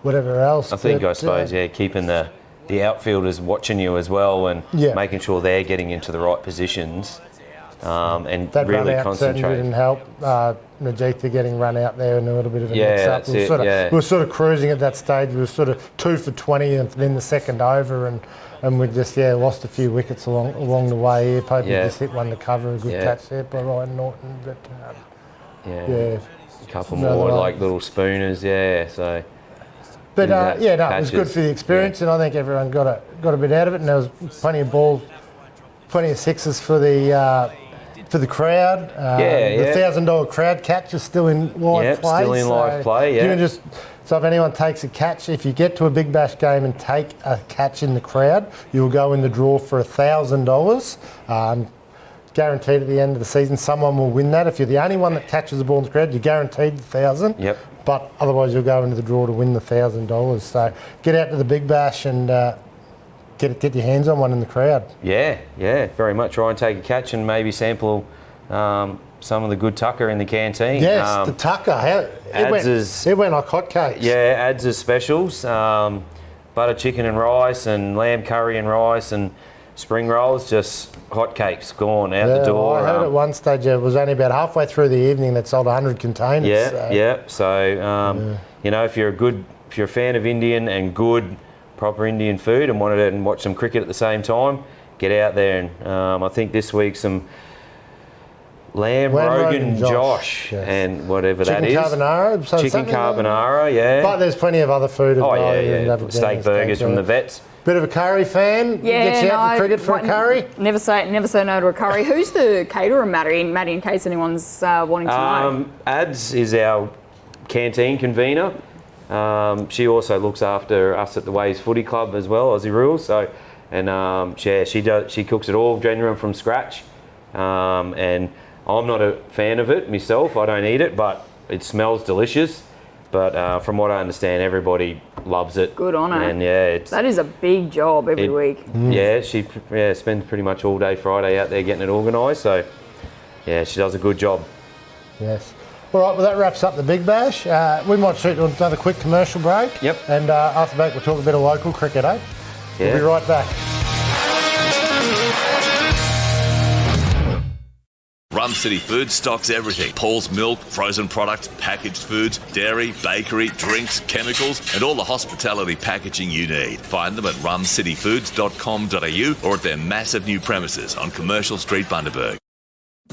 Speaker 1: whatever else.
Speaker 2: I suppose, keeping the outfielders watching you as well and making sure they're getting into the right positions and
Speaker 1: that
Speaker 2: really
Speaker 1: run out
Speaker 2: concentrate.
Speaker 1: Certainly didn't help. Najitha getting run out there and a little bit of a mix-up. We were sort of cruising at that stage. We were sort of 2 for 20 in the second over, and we just lost a few wickets along the way here. Pope just hit one to cover, a good catch there by Ryan Norton. But
Speaker 2: a couple more like little spooners, so.
Speaker 1: But it was good for the experience, and I think everyone got a bit out of it, and there was plenty of balls, plenty of sixes for the crowd. The $1,000 crowd catch is still in live play.
Speaker 2: Still in live play,
Speaker 1: So if anyone takes a catch, if you get to a Big Bash game and take a catch in the crowd, you'll go in the draw for $1,000. Guaranteed at the end of the season, someone will win that. If you're the only one that catches the ball in the crowd, you're guaranteed the $1,000.
Speaker 2: Yep.
Speaker 1: But otherwise, you'll go into the draw to win the $1,000. So get out to the Big Bash and get your hands on one in the crowd.
Speaker 2: Yeah, very much. Try and take a catch and maybe sample some of the good tucker in the canteen.
Speaker 1: Yes, the tucker. It went like hotcakes.
Speaker 2: Yeah, adds as specials. Butter chicken and rice and lamb curry and rice and spring rolls, just hotcakes gone out the door.
Speaker 1: I heard at one stage it was only about halfway through the evening that sold 100 containers.
Speaker 2: So if you're a fan of Indian and good proper Indian food and wanted to watch some cricket at the same time, get out there. And I think this week some lamb Rogan Josh and whatever that is. Chicken carbonara,
Speaker 1: But there's plenty of other food as well.
Speaker 2: Steak burgers from the vets.
Speaker 1: Bit of a curry fan? Gets you out in cricket for a curry?
Speaker 3: Never say no to a curry. Who's the caterer, Maddie, in case anyone's wanting to know?
Speaker 2: Ads is our canteen convener. She also looks after us at the Waves Footy Club as well, Aussie Rules. So, and she cooks it all, genuine from scratch. And I'm not a fan of it myself. I don't eat it, but it smells delicious. But from what I understand, everybody loves it.
Speaker 3: Good on her.
Speaker 2: And yeah,
Speaker 3: that is a big job every week.
Speaker 2: Yeah, she spends pretty much all day Friday out there getting it organised. So yeah, she does a good job.
Speaker 1: Yes. All right, well, that wraps up the Big Bash. We might shoot another quick commercial break.
Speaker 2: Yep.
Speaker 1: And after that, we'll talk a bit of local cricket, eh?
Speaker 2: Yeah.
Speaker 1: We'll be right back.
Speaker 5: Rum City Foods stocks everything. Paul's milk, frozen products, packaged foods, dairy, bakery, drinks, chemicals, and all the hospitality packaging you need. Find them at rumcityfoods.com.au or at their massive new premises on Commercial Street, Bundaberg.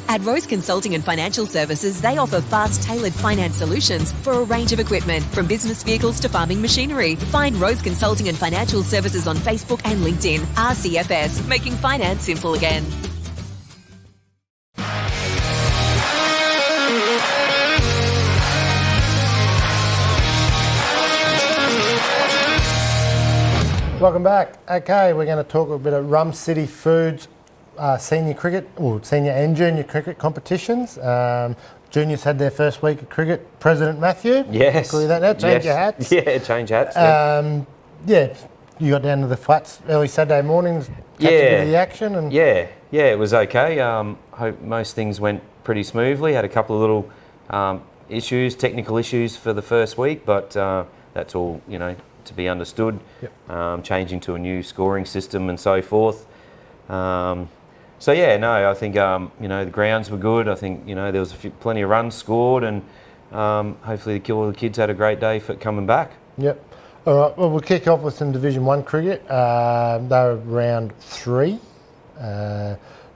Speaker 6: At Rose Consulting and Financial Services, they offer fast, tailored finance solutions for a range of equipment, from business vehicles to farming machinery. Find Rose Consulting and Financial Services on Facebook and LinkedIn. RCFS, making finance simple again.
Speaker 1: Welcome back. Okay, we're going to talk a bit of Rum City Foods senior cricket, or senior and junior cricket competitions. Juniors had their first week of cricket. President Matthew.
Speaker 2: Yes.
Speaker 1: Clear that now. Change your hats.
Speaker 2: Yeah, change hats.
Speaker 1: Yeah, you got down to the flats early Saturday mornings. Catch a bit of the action. And
Speaker 2: yeah, it was okay. Hope most things went pretty smoothly. Had a couple of little technical issues for the first week, but that's all to be understood. Yep. Changing to a new scoring system and so forth. So yeah, no, I think the grounds were good. I think there was plenty of runs scored, and hopefully all the kids had a great day for coming back.
Speaker 1: Yep. All right. Well, we'll kick off with some Division 1 cricket. They were round 3.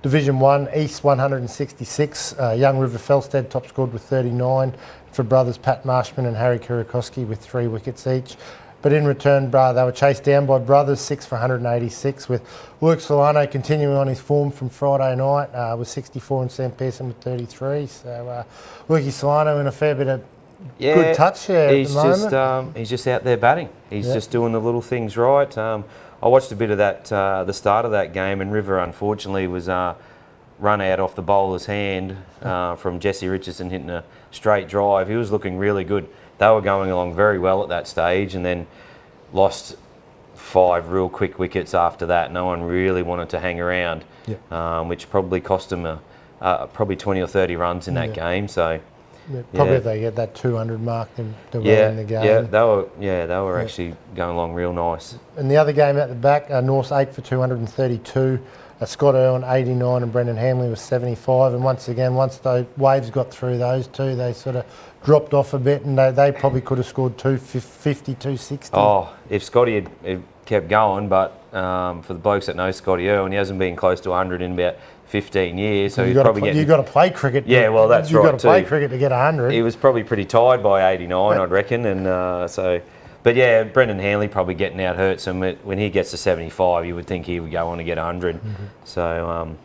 Speaker 1: Division 1 East 166. Young River Felsted top scored with 39 for brothers Pat Marshman and Harry Kurakowski with 3 wickets each. But in return, they were chased down by brothers, 6 for 186, with Luke Solano continuing on his form from Friday night with 64 and Sam Pearson with 33. So Lukey Solano in a fair bit of good touch there at the moment.
Speaker 2: He's just out there batting. He's just doing the little things right. I watched a bit of that, the start of that game, and River unfortunately was run out off the bowler's hand from Jesse Richardson hitting a straight drive. He was looking really good. They were going along very well at that stage, and then lost 5 real quick wickets after that. No one really wanted to hang around, which probably cost them probably 20 or 30 runs in that game. So
Speaker 1: probably if they get that 200 mark, then they're well in the game.
Speaker 2: They were actually going along real nice.
Speaker 1: And the other game at the back, North's 8 for 232. Scott Irwin 89 and Brendan Hanley was 75. And once again, once the Waves got through those two, they sort of dropped off a bit, and they probably could have scored 250, 260.
Speaker 2: Oh, if Scotty had kept going, but for the blokes that know Scotty Irwin, he hasn't been close to 100 in about 15 years. So
Speaker 1: you've got to play cricket.
Speaker 2: Yeah, well, that's right.
Speaker 1: You've got to play cricket to get 100.
Speaker 2: He was probably pretty tired by 89, I'd reckon, and so. But yeah, Brendan Hanley probably getting out hurt. So when he gets to 75, you would think he would go on to get 100. Mm-hmm. So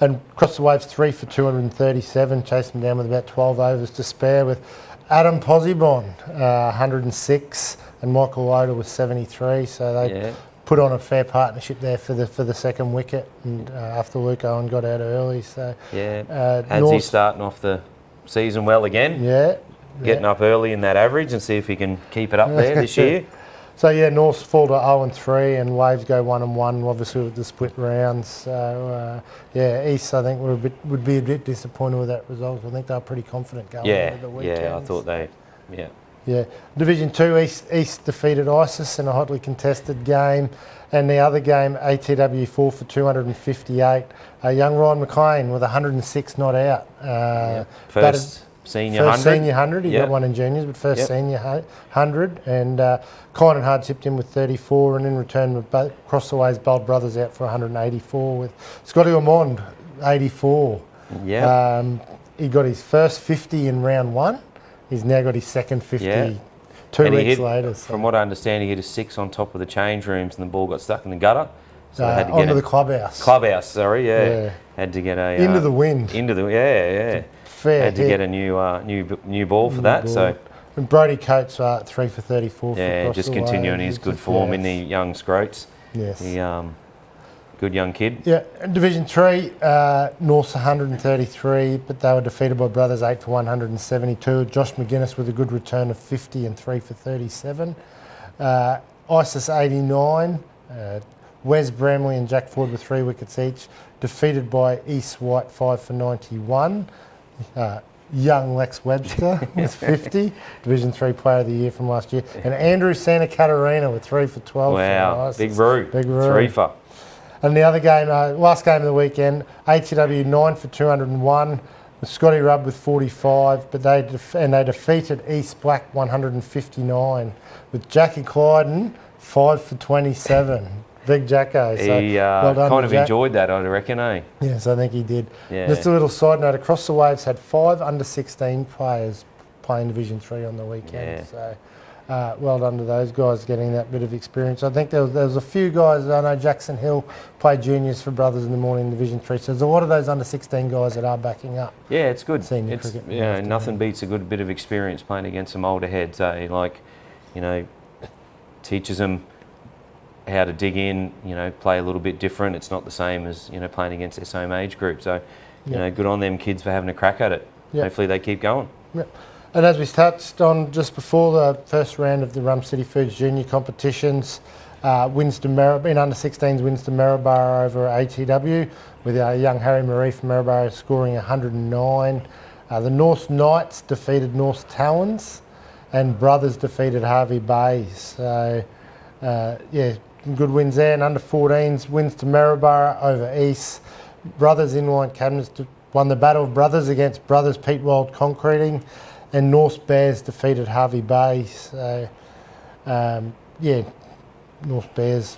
Speaker 1: and across the Waves 3 for 237, chased him down with about 12 overs to spare, with Adam Posibon 106 and Michael Loader was 73. So they put on a fair partnership there for the second wicket, and after Luke Owen got out early. So
Speaker 2: Hadzi starting off the season well again. Getting up early in that average and see if he can keep it up there this year.
Speaker 1: So Norths fall to 0-3 and Waves go 1-1, obviously with the split rounds. So East I think would be a bit disappointed with that result. I think they were pretty confident going into the weekend.
Speaker 2: Yeah, I thought they.
Speaker 1: Division 2 East defeated ISIS in a hotly contested game, and the other game ATW 4 for 258. Young Ryan McLean with 106 not out.
Speaker 2: First senior 100.
Speaker 1: He got one in juniors, but first senior 100. And Kynan Hard chipped in with 34, and in return, across the ways, Bold Brothers out for 184 with Scotty Ormond 84. He got his first 50 in round 1. He's now got his second 50 2 weeks later. So.
Speaker 2: From what I understand, he hit a 6 on top of the change rooms, and the ball got stuck in the gutter.
Speaker 1: So they had to get the clubhouse.
Speaker 2: Had to get a
Speaker 1: into the wind.
Speaker 2: Had to get a new ball for that. Ball. So
Speaker 1: and Brodie Coates 3 for 34.
Speaker 2: Just continuing his good form in the young scroats.
Speaker 1: Yes.
Speaker 2: good young kid.
Speaker 1: Yeah, Division 3, North's 133, but they were defeated by Brothers 8 for 172. Josh McGuinness with a good return of 50 and 3 for 37. ISIS 89, Wes Bramley and Jack Ford with 3 wickets each, defeated by East White 5 for 91. Young Lex Webster with 50, Division 3 Player of the Year from last year, and Andrew Santa Catarina with 3 for 12.
Speaker 2: Wow, big Roo. 3 for.
Speaker 1: And the other game, last game of the weekend, ATW 9 for 201, with Scotty Rubb with 45, but they defeated East Black 159, with Jackie Clyden 5 for 27. Big Jacko. So
Speaker 2: He
Speaker 1: well done
Speaker 2: kind of
Speaker 1: Jack.
Speaker 2: enjoyed that, I reckon, eh?
Speaker 1: Yes, I think he did.
Speaker 2: Yeah.
Speaker 1: Just a little side note, Across the Waves had 5 under-16 players playing Division 3 on the weekend.
Speaker 2: Yeah.
Speaker 1: So well done to those guys getting that bit of experience. I think there was a few guys, I know Jackson Hill played juniors for Brothers in the Morning in Division 3, so there's a lot of those under-16 guys that are backing up.
Speaker 2: Yeah, it's good.
Speaker 1: Senior
Speaker 2: It's,
Speaker 1: cricket.
Speaker 2: you know, nothing beats a good bit of experience playing against some older heads, eh? Like, you know, teaches them how to dig in, you know, play a little bit different. It's not the same as, you know, playing against their same age group. So, you know, good on them kids for having a crack at it.
Speaker 1: Yep.
Speaker 2: Hopefully they keep going.
Speaker 1: Yep. And as we touched on just before, the first round of the Rum City Foods junior competitions, Winston Maryborough, in under-16s, Winston Maryborough over ATW, with young Harry Marie from Maryborough scoring 109. The North Knights defeated North Talons, and Brothers defeated Harvey Bay. So, yeah, good wins there. And under-14s, Winston Maryborough over East. Brothers Inline Cabinets won the Battle of Brothers against Brothers Pete Wild Concreting, and North Bears defeated Harvey Bay. So, yeah, North Bears,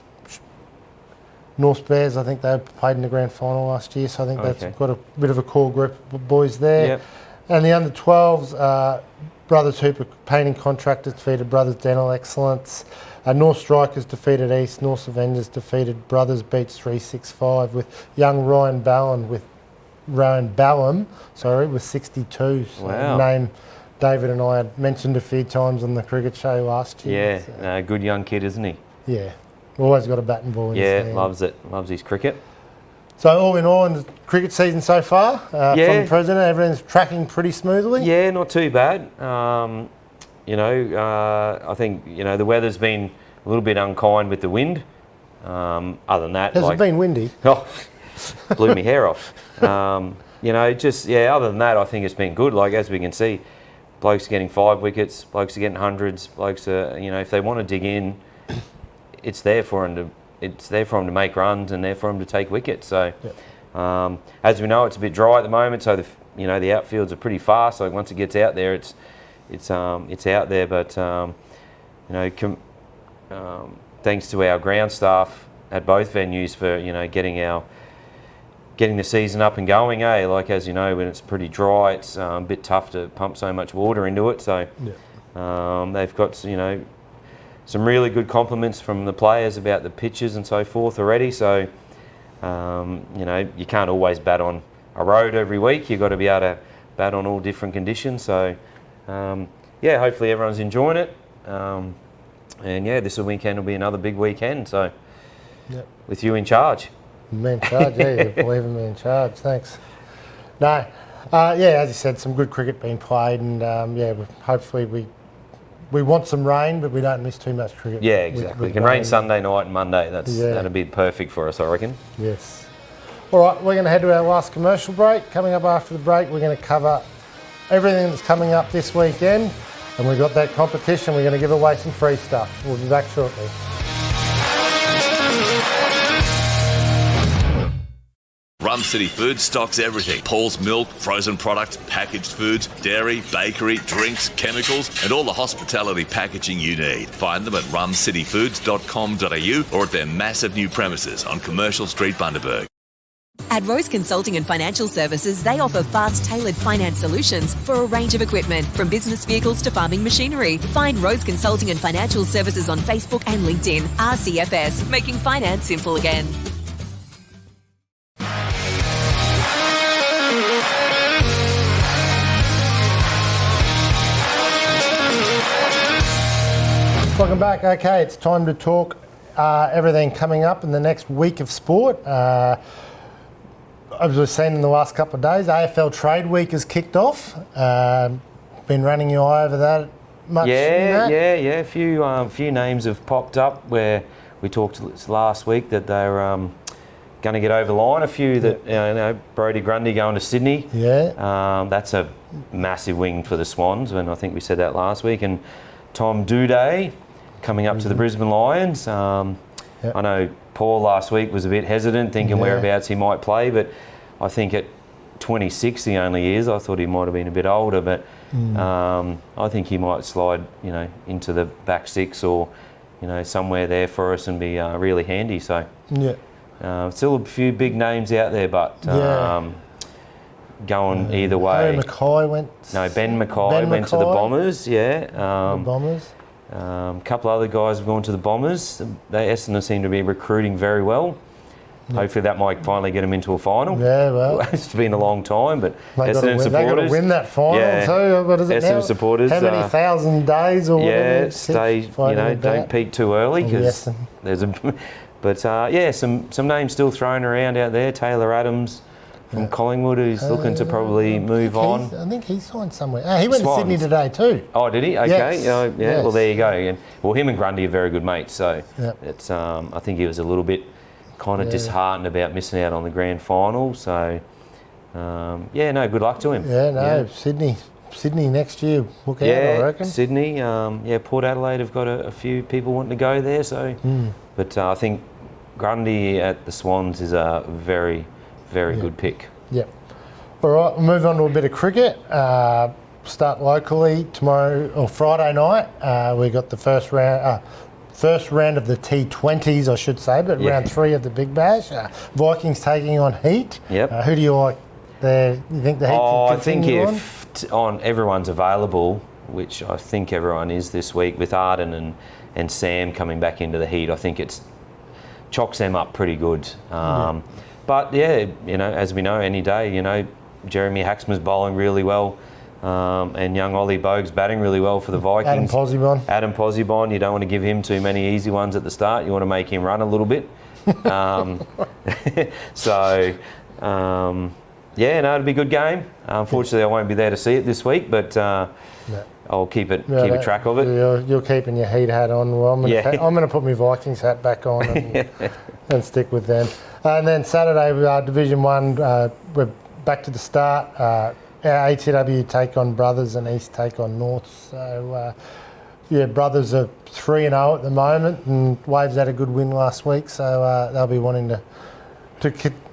Speaker 1: I think they played in the grand final last year, so I think that's got a bit of a core group of boys there.
Speaker 2: Yep.
Speaker 1: And the under-12s, Brothers Hooper Painting Contractors defeated Brothers Dental Excellence. North Strikers defeated East. North Avengers defeated Brothers Beats 365 with young Ryan Ballum with 62. So
Speaker 2: Wow.
Speaker 1: Name David and I had mentioned a few times on the cricket show last year.
Speaker 2: Yeah,
Speaker 1: So,
Speaker 2: good young kid, isn't he?
Speaker 1: yeah. Always got a bat and ball in his
Speaker 2: Yeah,
Speaker 1: hand.
Speaker 2: loves it. Loves his cricket.
Speaker 1: So all in all, in the cricket season so far, from
Speaker 2: Yeah.
Speaker 1: the president, everything's tracking pretty smoothly.
Speaker 2: Yeah, not too bad. You know, I think, you know, the weather's been a little bit unkind with the wind. Other than that,
Speaker 1: Has it been windy?
Speaker 2: Oh, blew my hair off. You know, just, yeah, other than that, I think it's been good. Like, as we can see, blokes are getting 5 wickets, blokes are getting hundreds, blokes are, you know, if they want to dig in, it's there for them to make runs and there for them to take wickets. So, as we know, it's a bit dry at the moment, so the outfields are pretty fast. Like, once it gets out there, it's out there. But you know, thanks to our ground staff at both venues for, you know, getting the season up and going. Like, as you know, when it's pretty dry, it's a bit tough to pump so much water into it. So they've got, you know, some really good compliments from the players about the pitches and so forth already. So, you know, you can't always bat on a road every week. You've got to be able to bat on all different conditions. So, yeah, hopefully everyone's enjoying it. And yeah, this weekend will be another big weekend. So, with you in charge.
Speaker 1: Me in charge, yeah, you believe in me in charge. Thanks. No, yeah, as you said, some good cricket being played, and yeah, hopefully we want some rain, but we don't miss too much cricket.
Speaker 2: Yeah, exactly. It can rain Sunday night and Monday. That'll be perfect for us, I reckon.
Speaker 1: Yes. All right, we're going to head to our last commercial break. Coming up after the break, we're going to cover everything that's coming up this weekend, and we've got that competition. We're going to give away some free stuff. We'll be back shortly.
Speaker 5: Rum City Foods stocks everything. Paul's milk, frozen products, packaged foods, dairy, bakery, drinks, chemicals, and all the hospitality packaging you need. Find them at rumcityfoods.com.au or at their massive new premises on Commercial Street, Bundaberg.
Speaker 6: At Rose Consulting and Financial Services, they offer fast, tailored finance solutions for a range of equipment, from business vehicles to farming machinery. Find Rose Consulting and Financial Services on Facebook and LinkedIn. RCFS, making finance simple again.
Speaker 1: Welcome back. Okay, it's time to talk everything coming up in the next week of sport. As we've seen in the last couple of days, AFL Trade Week has kicked off. Been running your eye over that much?
Speaker 2: Yeah. A few names have popped up where we talked last week that they're going to get over the line. A few that, Brodie Grundy going to Sydney.
Speaker 1: Yeah.
Speaker 2: That's a massive win for the Swans, and I think we said that last week. And Tom Doedee coming up to the Brisbane Lions. I know Paul last week was a bit hesitant, thinking whereabouts he might play, but I think at 26 he only is. I thought he might have been a bit older, but I think he might slide, into the back six or, somewhere there for us and be really handy. So still a few big names out there, but going either way.
Speaker 1: Ben Mackay went
Speaker 2: to the Bombers.
Speaker 1: The Bombers.
Speaker 2: A couple other guys have gone to the Bombers. Essendon seem to be recruiting very well. Hopefully that might finally get them into a final.
Speaker 1: Yeah, well.
Speaker 2: It's been a long time, but
Speaker 1: Essendon supporters... They've got to win that final too. What is it
Speaker 2: Essendon
Speaker 1: now?
Speaker 2: supporters...
Speaker 1: How many thousand days or whatever?
Speaker 2: Yeah, stay, don't peak too early because there's a... But some names still thrown around out there. Taylor Adams from Collingwood, who's looking to probably move on.
Speaker 1: I think he signed somewhere. He went to Sydney today too.
Speaker 2: Oh, did he? Okay.
Speaker 1: Yes.
Speaker 2: Well, there you go. And him and Grundy are very good mates. So it's. I think he was a little bit kind of disheartened about missing out on the grand final. So good luck to him.
Speaker 1: Sydney next year. Look out, I reckon.
Speaker 2: Sydney. Port Adelaide have got a few people wanting to go there. So, but I think Grundy at the Swans is a very, very good pick.
Speaker 1: Yep. All right, we'll move on to a bit of cricket. Start locally tomorrow or Friday night. We got the first round of the T20s, I should say, but round 3 of the Big Bash. Vikings taking on Heat.
Speaker 2: Yep.
Speaker 1: Who do you like there? You think the Heat can continue
Speaker 2: I think if everyone's available, which I think everyone is this week, with Arden and Sam coming back into the Heat, I think it's chalks them up pretty good. But as we know, any day, Jeremy Hacksman's bowling really well, and young Ollie Bogue's batting really well for the Vikings. Adam Posibon, you don't want to give him too many easy ones at the start. You want to make him run a little bit. It'll be a good game. Unfortunately, I won't be there to see it this week, but I'll keep track of it.
Speaker 1: You're keeping your Heat hat on. Well, I'm going to put my Vikings hat back on and stick with them. And then Saturday, Division 1, we're back to the start. Our ATW take on Brothers and East take on North. So, Brothers are 3-0 at the moment, and Waves had a good win last week, so they'll be wanting to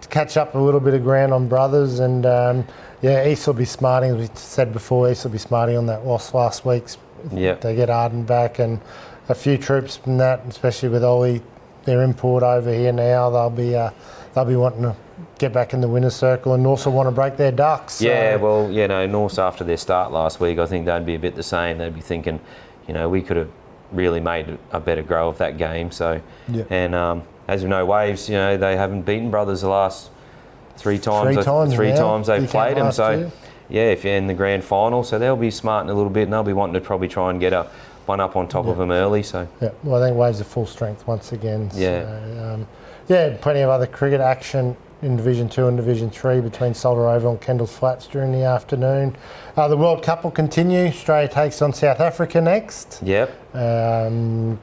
Speaker 1: catch up a little bit of ground on Brothers. And East will be smarting, as we said before, East will be smarting on that loss last week. They get Arden back and a few troops from that, especially with Ollie, their import over here now. They'll be wanting to get back in the winner's circle, and North will want to break their ducks. So.
Speaker 2: North after their start last week, I think they'd be a bit the same. They'd be thinking, we could have really made a better go of that game. So, and as we know, Waves, they haven't beaten Brothers the last three times they've played them. So, if you're in the grand final, so they'll be smarting a little bit, and they'll be wanting to probably try and get one up on top of them early. So,
Speaker 1: well, I think Waves are full strength once again. So, plenty of other cricket action in Division 2 and Division 3 between Salter Oval and Kendall's Flats during the afternoon. The World Cup will continue. Australia takes on South Africa next.
Speaker 2: Yep. Mate,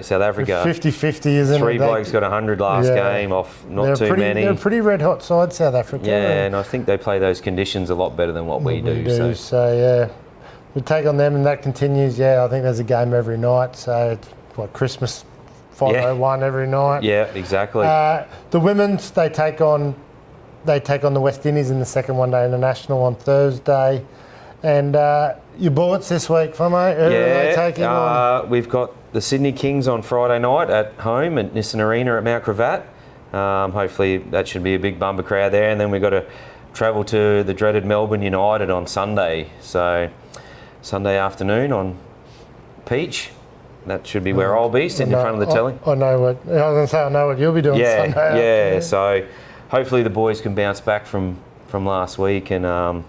Speaker 2: South Africa
Speaker 1: 50-50, isn't it?
Speaker 2: 3 blokes got 100 last game off not too many.
Speaker 1: They're a pretty red hot side, South Africa.
Speaker 2: And I think they play those conditions a lot better than what we do.
Speaker 1: So we take on them, and that continues. I think there's a game every night. So it's like Christmas 5:01 every night.
Speaker 2: Yeah, exactly.
Speaker 1: The women's they take on the West Indies in the second one-day international on Thursday. And your Bullets this week, Famo? Who are they taking on?
Speaker 2: We've got the Sydney Kings on Friday night at home at Nissan Arena at Mount Gravatt. Hopefully that should be a big bumper crowd there. And then we've got to travel to the dreaded Melbourne United on Sunday. So Sunday afternoon on Peach. That should be where I'll be, sitting in front of the telly.
Speaker 1: I know what you'll be doing Sunday.
Speaker 2: So hopefully the boys can bounce back from last week and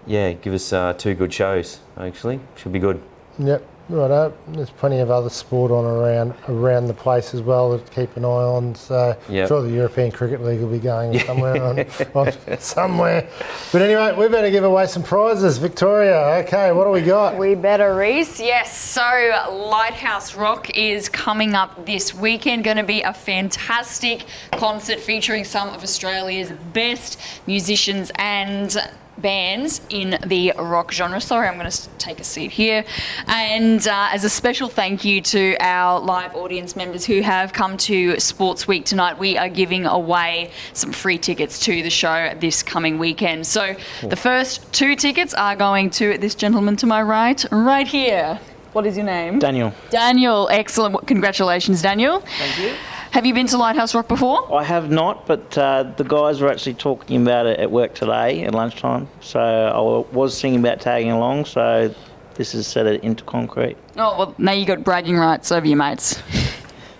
Speaker 2: give us 2 good shows, actually. Should be good.
Speaker 1: Yep. Righto. There's plenty of other sport on around the place as well to keep an eye on. So I'm sure the European Cricket League will be going somewhere on somewhere. But anyway, we better give away some prizes. Victoria, okay, what do we got?
Speaker 3: We better, Rhys. Yes, so Lighthouse Rock is coming up this weekend. Going to be a fantastic concert featuring some of Australia's best musicians and bands in the rock genre. Sorry, I'm going to take a seat here. And as a special thank you to our live audience members who have come to Sports Week tonight, we are giving away some free tickets to the show this coming weekend. So the first 2 tickets are going to this gentleman to my right here. What is your name?
Speaker 13: Daniel.
Speaker 3: Daniel, excellent. Congratulations, Daniel.
Speaker 13: Thank you.
Speaker 3: Have you been to Lighthouse Rock before?
Speaker 13: I have not, but the guys were actually talking about it at work today at lunchtime. So I was thinking about tagging along, so this has set it into concrete.
Speaker 3: Oh, well, now you got bragging rights over your mates.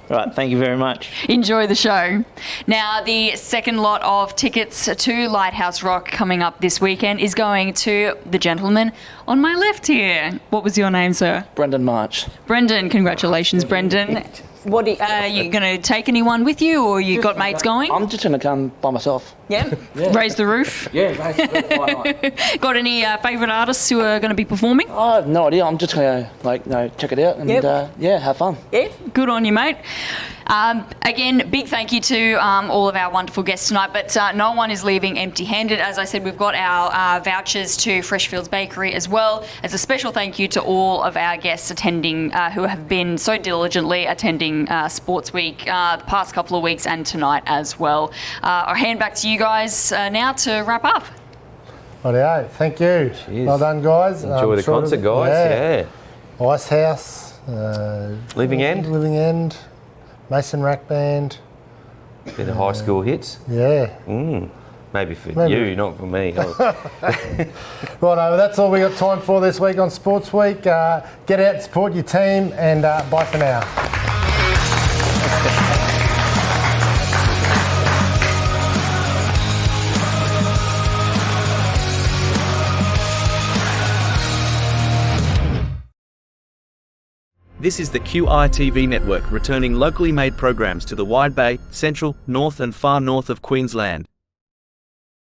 Speaker 13: Right, thank you very much.
Speaker 3: Enjoy the show. Now, the second lot of tickets to Lighthouse Rock coming up this weekend is going to the gentleman on my left here. What was your name, sir?
Speaker 13: Brendan March.
Speaker 3: Brendan, congratulations, Brendan. What are you going to take anyone with you, or you got mates going?
Speaker 13: I'm just going to come by myself.
Speaker 3: Yeah? Raise the roof?
Speaker 13: Yeah, raise the roof. Why not?
Speaker 3: Got any favourite artists who are going to be performing?
Speaker 13: I have no idea. I'm just going to check it out and have fun.
Speaker 3: Yeah, good on you, mate. Again, big thank you to all of our wonderful guests tonight, but no one is leaving empty-handed. As I said, we've got our vouchers to Freshfields Bakery as well. As a special thank you to all of our guests attending who have been so diligently attending Sports Week the past couple of weeks and tonight as well. I'll hand back to you guys now to wrap up.
Speaker 1: Rightio, thank you.
Speaker 2: Cheers.
Speaker 1: Well done, guys.
Speaker 2: Enjoy the concert, guys. Yeah.
Speaker 1: Ice House.
Speaker 2: Living End.
Speaker 1: Mason Rack Band.
Speaker 2: Bit of high school hits.
Speaker 1: Yeah.
Speaker 2: Maybe for you, not for me.
Speaker 1: Righto, well, that's all we got time for this week on Sports Week. Get out, support your team, and bye for now.
Speaker 14: This is the QITV network returning locally made programs to the Wide Bay, Central, North and far north of Queensland.